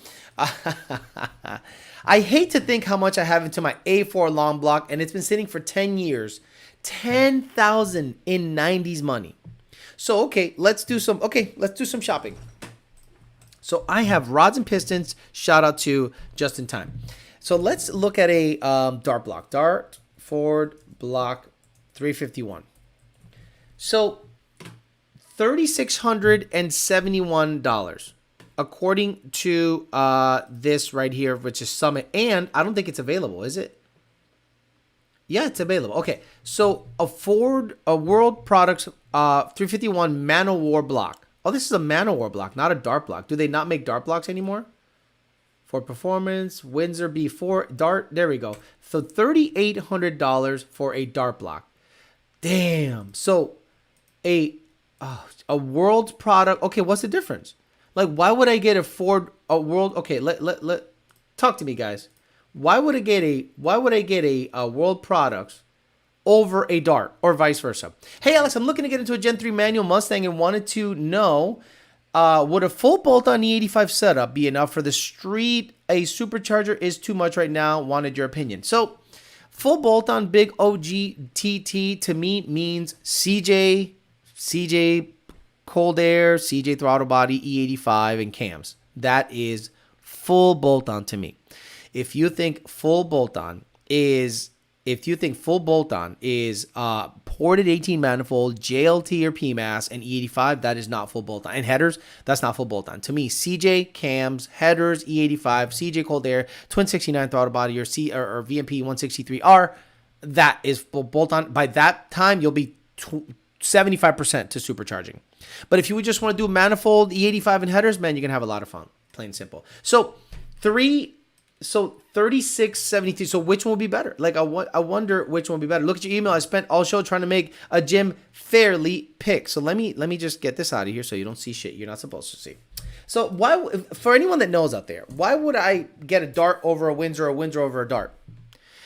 I hate to think how much I have into my A4 long block, and it's been sitting for 10 years. 10,000 in 90s money. So, okay, let's do some shopping. So I have rods and pistons. Shout out to Just in Time. So let's look at a dart block. Dart Ford block 351. So $3,671 according to this right here, which is Summit, and I don't think it's available, is it? Yeah, it's available. Okay, so a World Products 351 Man-O-War block. Oh, this is a Man-O-War block, not a dart block. Do they not make dart blocks anymore? For Performance, Windsor B4, Dart, there we go. So $3,800 for a dart block. Damn. So a A world product. Okay, what's the difference? Like, why would I get a world? Okay, let talk to me, guys. Why would I get a world products over a Dart or vice versa? Hey, Alex, I'm looking to get into a Gen 3 manual Mustang and wanted to know, would a full bolt-on E85 setup be enough for the street? A supercharger is too much right now. Wanted your opinion. So, full bolt-on big OG TT to me means CJ cold air, CJ throttle body, E85, and cams. That is full bolt-on to me. If you think full bolt-on is ported 18 manifold, JLT or PMAS, and E85, that is not full bolt-on. And headers, that's not full bolt-on. To me, CJ, cams, headers, E85, CJ cold air, twin 69 throttle body, or VMP 163R, that is full bolt-on. By that time, you'll be 75% to supercharging. But if you would just want to do manifold, E85, and headers, man, you can have a lot of fun. Plain and simple. So 3673. So which one will be better? Like, I wonder which one will be better. Look at your email. I spent all show trying to make a Jim fairly pick. So let me just get this out of here so you don't see shit you're not supposed to see. So why, for anyone that knows out there, why would I get a Dart over a Windsor or a Windsor over a Dart?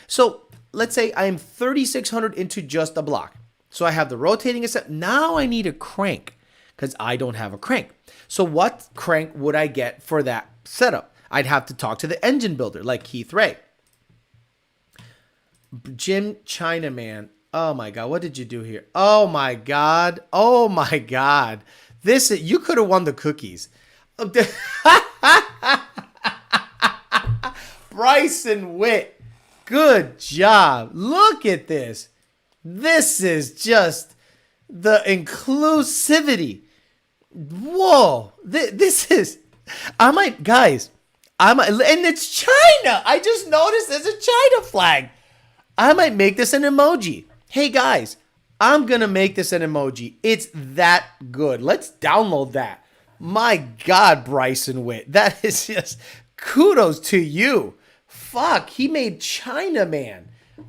So let's say I am 3,600 into just a block. So I have the rotating set. Now I need a crank because I don't have a crank. So what crank would I get for that setup? I'd have to talk to the engine builder like Keith Ray. Jim Chinaman. Oh my God. What did you do here? Oh my God. Oh my God. You could have won the cookies. Bryson Witt. Good job. Look at this. This is just the inclusivity. Whoa. This is, and it's China. I just noticed there's a China flag. I might make this an emoji. Hey guys, I'm going to make this an emoji. It's that good. Let's download that. My God, Bryson Witt. That is just kudos to you. Fuck, he made China Man.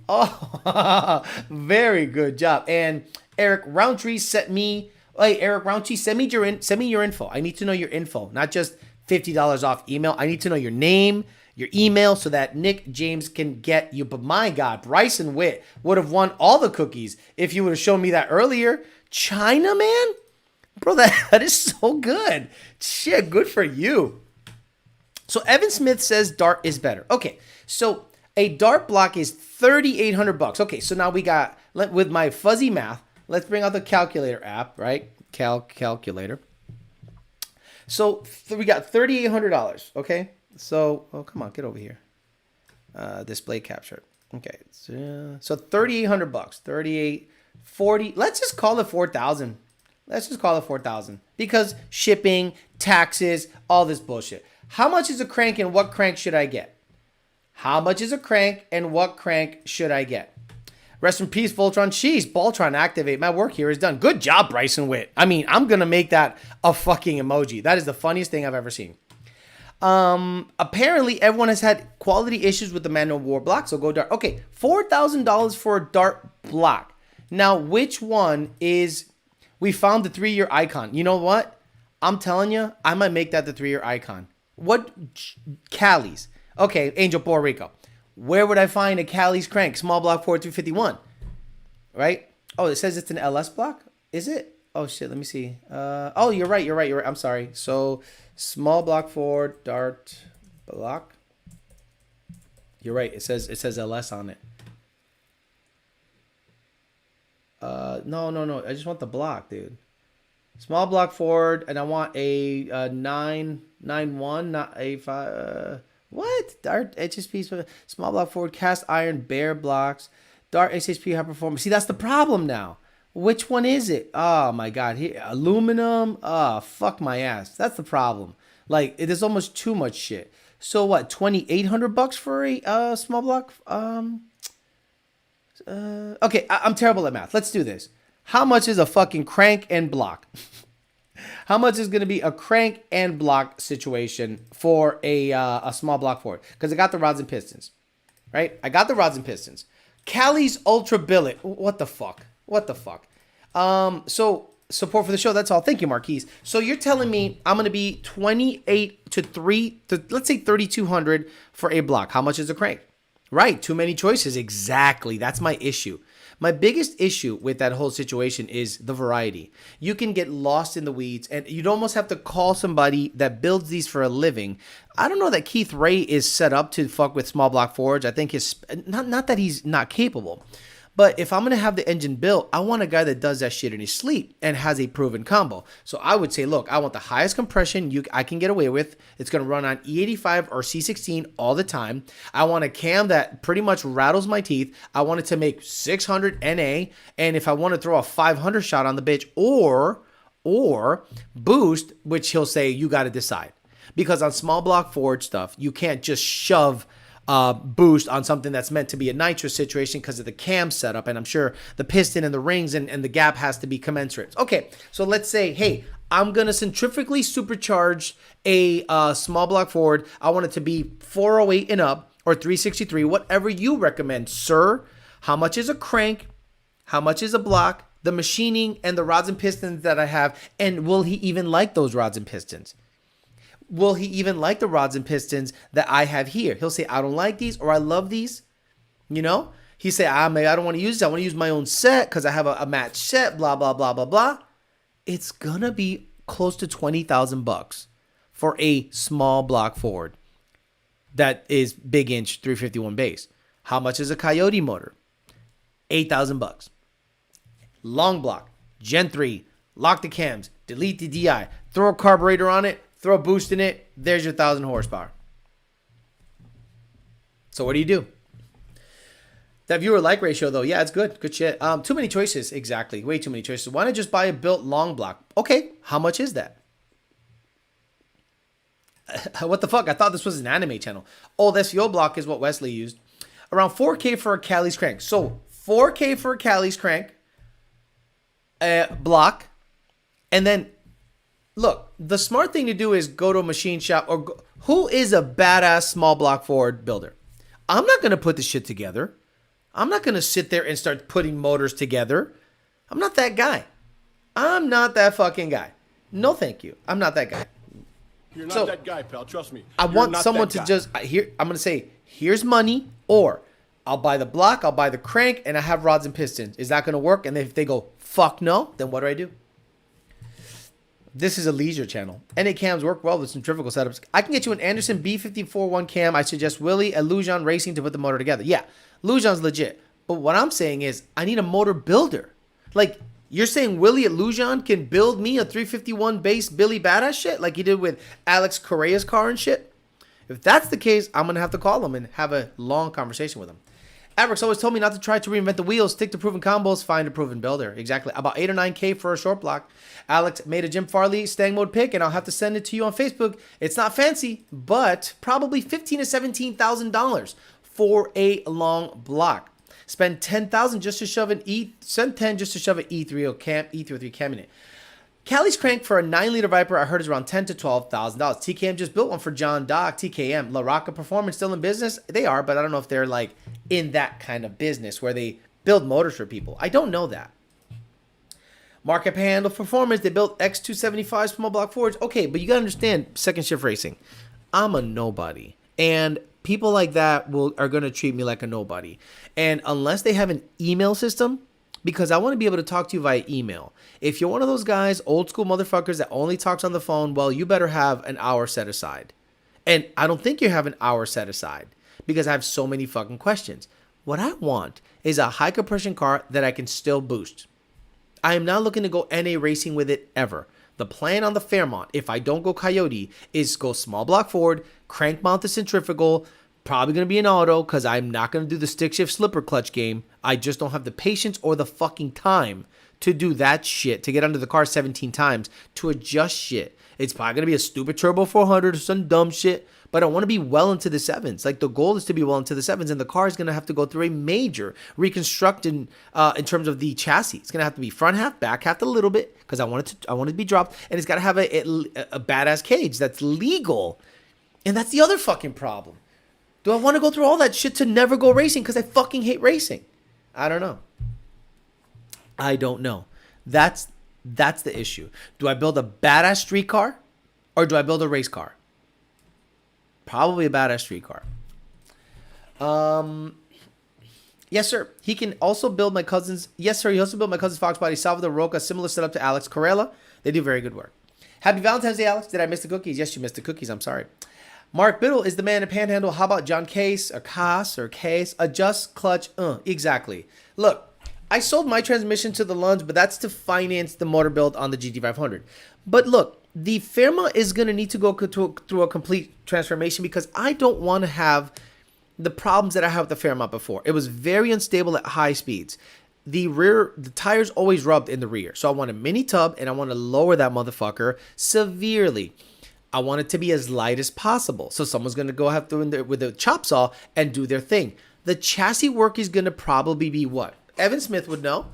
Oh, very good job. And Eric Roundtree send me your info. I need to know your info, not just $50 off email. I need to know your name, your email, so that Nick James can get you. But my God, Bryson Witt would have won all the cookies if you would have shown me that earlier. China Man? Bro, that is so good. Shit, good for you. So Evan Smith says Dart is better. Okay, so a Dart block is $3,800. Okay, so now we got, with my fuzzy math, let's bring out the calculator app, right? Calculator. So we got $3,800, okay? So, oh, come on, get over here. Display capture. Okay, so $3,800, 3840. Let's just call it 4,000. Let's just call it 4,000 because shipping, taxes, all this bullshit. How much is a crank and what crank should I get? How much is a crank and what crank should I get? Rest in peace, Voltron. Jeez, Baltron activate. My work here is done. Good job, Bryson Witt. I mean, I'm going to make that a fucking emoji. That is the funniest thing I've ever seen. Apparently, everyone has had quality issues with the manual war block, so go Dart. Okay, $4,000 for a Dart block. Now, which one is... We found the 3-year icon. You know what? I'm telling you, I might make that the 3-year icon. What? Cali's. Okay, Angel, Puerto Rico. Where would I find a Cali's crank? Small block Ford 351. Right? Oh, it says it's an LS block? Is it? Oh, shit. Let me see. Oh, you're right. I'm sorry. So, small block Ford, Dart block. You're right. It says LS on it. No. I just want the block, dude. Small block Ford, and I want a 991, not a 5. What? Dart HSP, small block Ford, cast iron, bare blocks, Dart HSP high performance. See, that's the problem now. Which one is it? Oh my God, here, aluminum. Oh, fuck my ass. That's the problem. Like, it is almost too much shit. So what? $2,800 for a small block? Okay, I'm terrible at math. Let's do this. How much is a fucking crank and block? How much is going to be a crank and block situation for a small block Ford? Because I got the rods and pistons, right? I got the rods and pistons. Cali's Ultra Billet. What the fuck? So support for the show. That's all. Thank you, Marquise. So you're telling me I'm going to be 28 to let's say 3,200 for a block. How much is a crank? Right. Too many choices. Exactly. That's my issue. My biggest issue with that whole situation is the variety. You can get lost in the weeds, and you'd almost have to call somebody that builds these for a living. I don't know that Keith Ray is set up to fuck with small block forge. I think his not that he's not capable. But if I'm going to have the engine built, I want a guy that does that shit in his sleep and has a proven combo. So I would say, look, I want the highest compression I can get away with. It's going to run on E85 or C16 all the time. I want a cam that pretty much rattles my teeth. I want it to make 600 NA. And if I want to throw a 500 shot on the bitch or boost, which he'll say, you got to decide. Because on small block forge stuff, you can't just shove boost on something that's meant to be a nitrous situation because of the cam setup, and I'm sure the piston and the rings and the gap has to be commensurate. Okay, so let's say, hey, I'm gonna centrifugally supercharge a small block Ford. I want it to be 408 and up or 363, whatever you recommend, sir. How much is a crank? How much is a block? The machining and the rods and pistons that I have, and will he even like those rods and pistons? Will he even like the rods and pistons that I have here? He'll say, I don't like these, or I love these. You know? He say, I don't want to use this. I want to use my own set because I have a matched set, blah, blah, blah, blah, blah. It's going to be close to $20,000 for a small block Ford that is big inch 351 base. How much is a Coyote motor? $8,000. Long block, Gen 3, lock the cams, delete the DI, throw a carburetor on it, throw a boost in it, there's your 1,000 horsepower. So what do you do? That viewer like ratio though, yeah, it's good. Good shit. Too many choices. Exactly. Way too many choices. Why not just buy a built long block? Okay, how much is that? What the fuck? I thought this was an anime channel. Old SVO block is what Wesley used. Around 4K for a Cali's crank. So 4K for a Cali's crank block. And then look, the smart thing to do is go to a machine shop or who is a badass small block Ford builder? I'm not going to put this shit together. I'm not going to sit there and start putting motors together. I'm not that guy. I'm not that fucking guy. No, thank you. I'm not that guy. You're not that guy, pal. Trust me. I want someone to just here. I'm going to say, here's money, or I'll buy the block, I'll buy the crank, and I have rods and pistons. Is that going to work? And if they go, fuck no, then what do? This is a leisure channel. NA cams work well with centrifugal setups. I can get you an Anderson B541 cam. I suggest Willie at Lujan Racing to put the motor together. Yeah, Lujan's legit. But what I'm saying is I need a motor builder. Like, you're saying Willie at Lujan can build me a 351 base Billy Badass shit like he did with Alex Correa's car and shit? If that's the case, I'm going to have to call him and have a long conversation with him. Averix always told me not to try to reinvent the wheel. Stick to proven combos. Find a proven builder. Exactly. About 8 or 9K for a short block. Alex made a Jim Farley Stang mode pick, and I'll have to send it to you on Facebook. It's not fancy, but probably $15,000 to $17,000 for a long block. Spend $10,000 just to shove an Send 10 just to shove an E303 cam in it. Cali's crank for a 9-liter Viper, I heard, is around $10,000 to $12,000. TKM just built one for John Dock. TKM, La Rocca Performance, still in business? They are, but I don't know if they're like in that kind of business where they build motors for people. I don't know that. Market Handle Performance, they built X275 small block Fords. Okay, but you got to understand, second shift racing. I'm a nobody. And people like that are going to treat me like a nobody. And unless they have an email system, because I want to be able to talk to you via email. If you're one of those guys, old school motherfuckers that only talks on the phone, well, you better have an hour set aside. And I don't think you have an hour set aside because I have so many fucking questions. What I want is a high compression car that I can still boost. I am not looking to go NA racing with it ever. The plan on the Fairmont, if I don't go Coyote, is go small block Ford, crank mount the centrifugal, probably going to be an auto because I'm not going to do the stick shift slipper clutch game. I just don't have the patience or the fucking time to do that shit, to get under the car 17 times, to adjust shit. It's probably going to be a stupid turbo 400 or some dumb shit, but I want to be well into the sevens. Like, the goal is to be well into the sevens, and the car is going to have to go through a major reconstruction in terms of the chassis. It's going to have to be front half, back half a little bit because I want it to be dropped, and it's got to have a badass cage that's legal. And that's the other fucking problem. Do I want to go through all that shit to never go racing because I fucking hate racing? I don't know. That's That's the issue. Do I build a badass street car or do I build a race car? Probably a badass street car. Yes, sir. He can also build my cousin's. Yes, sir. He also built my cousin's Fox body, Salvador Roca, similar setup to Alex Corella. They do very good work. Happy Valentine's Day, Alex. Did I miss the cookies? Yes, you missed the cookies. I'm sorry. Mark Biddle is the man in Panhandle. How about John Case or Case? Adjust clutch. Exactly. Look, I sold my transmission to the Lunds, but that's to finance the motor build on the GT500. But look, the Fairmont is going to need to go through a complete transformation because I don't want to have the problems that I had with the Fairmont before. It was very unstable at high speeds. The tires always rubbed in the rear. So I want a mini tub and I want to lower that motherfucker severely. I want it to be as light as possible. So someone's going to go have to in there with a chop saw and do their thing. The chassis work is going to probably be what? Evan Smith would know.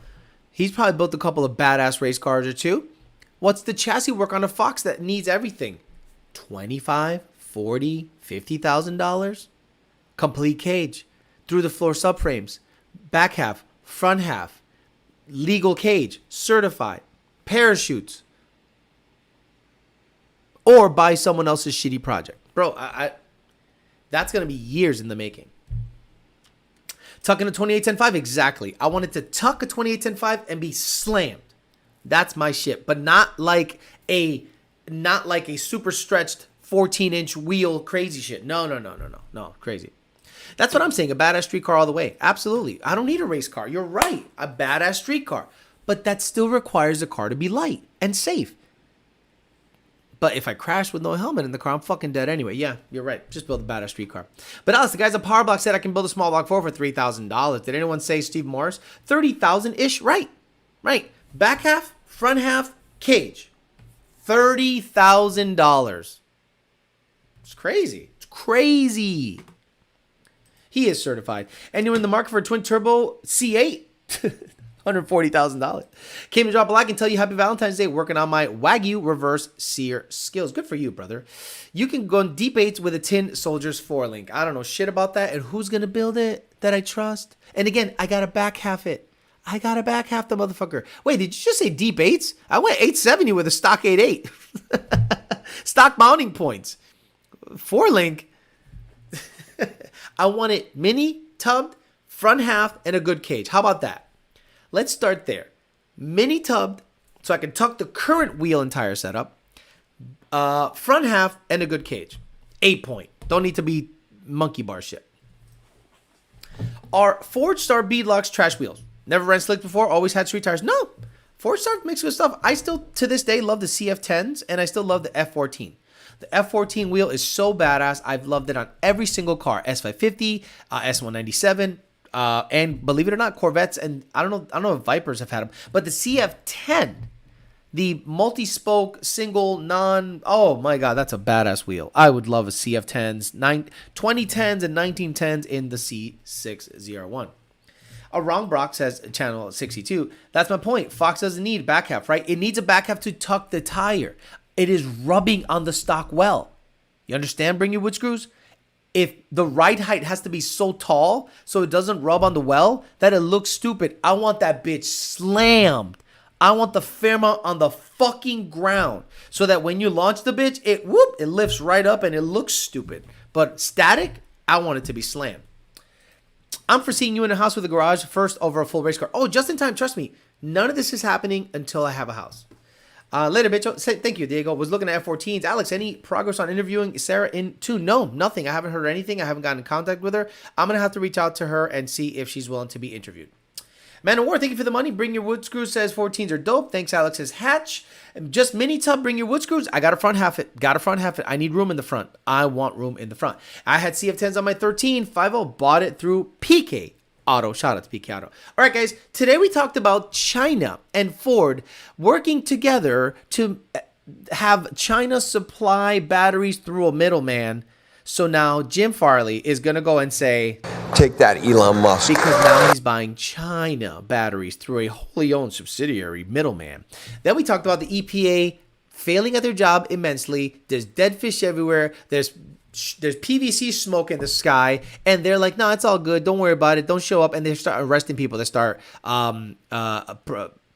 He's probably built a couple of badass race cars or two. What's the chassis work on a Fox that needs everything? $25,000, $40,000, $50,000? Complete cage, through the floor subframes, back half, front half, legal cage, certified, parachutes, or buy someone else's shitty project. Bro, that's going to be years in the making. Tucking a 2810.5, exactly. I wanted to tuck a 2810.5 and be slammed. That's my shit, but not like a super stretched 14-inch wheel crazy shit. No, crazy. That's what I'm saying, a badass street car all the way. Absolutely. I don't need a race car. You're right, a badass street car. But that still requires the car to be light and safe. But if I crash with no helmet in the car, I'm fucking dead anyway. Yeah, you're right. Just build a badass street car. But Alex, the guys at Power Block said I can build a small block 4 for $3,000. Did anyone say Steve Morris? $30,000-ish? Right. Back half, front half, cage. $30,000. It's crazy. He is certified. And you're in the market for a twin turbo C8. $140,000. Came to drop a like and tell you happy Valentine's Day working on my Wagyu reverse sear skills. Good for you, brother. You can go on debates with a Tin Soldiers 4-link. I don't know shit about that. And who's going to build it that I trust? And again, I got to back half it. I got to back half the motherfucker. Wait, did you just say deep 8s? I went 870 with a stock 8.8. Stock mounting points. 4-link. I want it mini, tubbed, front half, and a good cage. How about that? Let's start there. Mini tubbed, so I can tuck the current wheel and tire setup. Front half, and a good cage. 8-point. Don't need to be monkey bar shit. Are Ford Star beadlocks trash wheels? Never ran slick before, always had street tires. No. Ford Star makes good stuff. I still, to this day, love the CF10s, and I still love the F14. The F14 wheel is so badass. I've loved it on every single car. S550, S197, and believe it or not, Corvettes, and I don't know if Vipers have had them, but the CF10, the multi-spoke, single, oh my God, that's a badass wheel. I would love a CF10s, 2010s and 1910s in the C601. A Wrong Brock says, channel 62, that's my point. Fox doesn't need back half, right? It needs a back half to tuck the tire. It is rubbing on the stock well. You understand? Bring your wood screws. If the ride height has to be so tall so it doesn't rub on the well that it looks stupid, I want that bitch slammed. I want the Fairmont on the fucking ground so that when you launch the bitch, it lifts right up and it looks stupid. But static, I want it to be slammed. I'm foreseeing you in a house with a garage first over a full race car. Oh, just in time. Trust me. None of this is happening until I have a house. Later, bitch. Thank you, Diego. Was looking at F14s. Alex, any progress on interviewing Sarah into? No, nothing. I haven't heard anything. I haven't gotten in contact with her. I'm going to have to reach out to her and see if she's willing to be interviewed. Man of War, thank you for the money. Bring your wood screws. Says 14s are dope. Thanks, Alex. Says Hatch. Just mini tub. Bring your wood screws. I got to front half it. I need room in the front. I want room in the front. I had CF10s on my 13.50. Bought it through PK Auto. Shout out to PK Auto. All right, guys. Today we talked about China and Ford working together to have China supply batteries through a middleman. So now Jim Farley is going to go and say, take that, Elon Musk. Because now he's buying China batteries through a wholly owned subsidiary middleman. Then we talked about the EPA failing at their job immensely. There's dead fish everywhere. There's PVC smoke in the sky, and they're like, no, it's all good. Don't worry about it. Don't show up. And they start arresting people. They start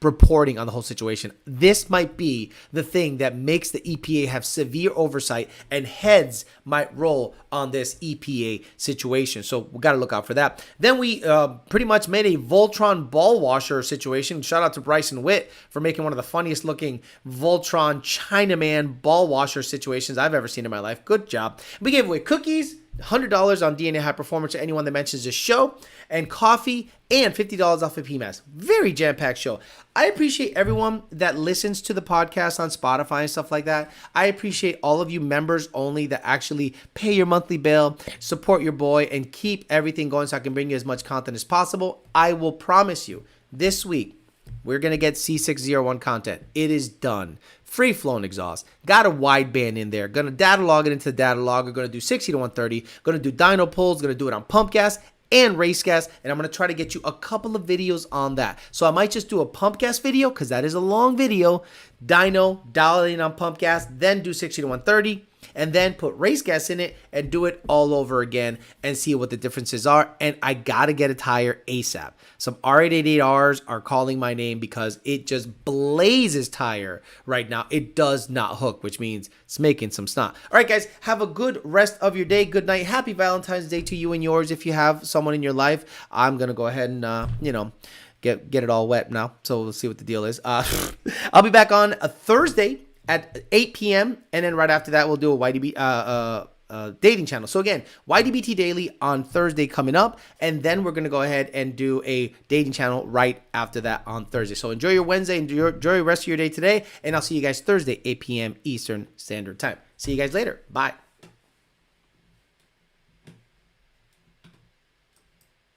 reporting on the whole situation. This might be the thing that makes the EPA have severe oversight, and heads might roll on this EPA situation. So we got to look out for that. Then we pretty much made a Voltron ball washer situation. Shout out to Bryson Witt for making one of the funniest looking Voltron Chinaman ball washer situations I've ever seen in my life. Good job. We gave away cookies, $100 on DNA High Performance to anyone that mentions this show, and coffee, and $50 off of PMAS. Very jam-packed show. I appreciate everyone that listens to the podcast on Spotify and stuff like that. I appreciate all of you members only that actually pay your monthly bill, support your boy, and keep everything going so I can bring you as much content as possible. I will promise you, this week, we're going to get C601 content. It is done. Free flowing exhaust. Got a wideband in there. Going to data log it into the data logger. Going to do 60 to 130. Going to do dyno pulls. Going to do it on pump gas and race gas, and I'm going to try to get you a couple of videos on that. So I might just do a pump gas video, because that is a long video, dyno, dial in on pump gas, then do 60 to 130, and then put race gas in it and do it all over again and see what the differences are. And I got to get a tire ASAP. Some R888Rs are calling my name because it just blazes tire right now. It does not hook, which means it's making some snot. All right, guys, have a good rest of your day. Good night. Happy Valentine's Day to you and yours if you have someone in your life. I'm going to go ahead and, get it all wet now. So we'll see what the deal is. I'll be back on a Thursday at 8 p.m. And then right after that, we'll do a YDB dating channel. So again, YDBT Daily on Thursday coming up. And then we're going to go ahead and do a dating channel right after that on Thursday. So enjoy your Wednesday. Enjoy the rest of your day today. And I'll see you guys Thursday, 8 p.m. Eastern Standard Time. See you guys later. Bye.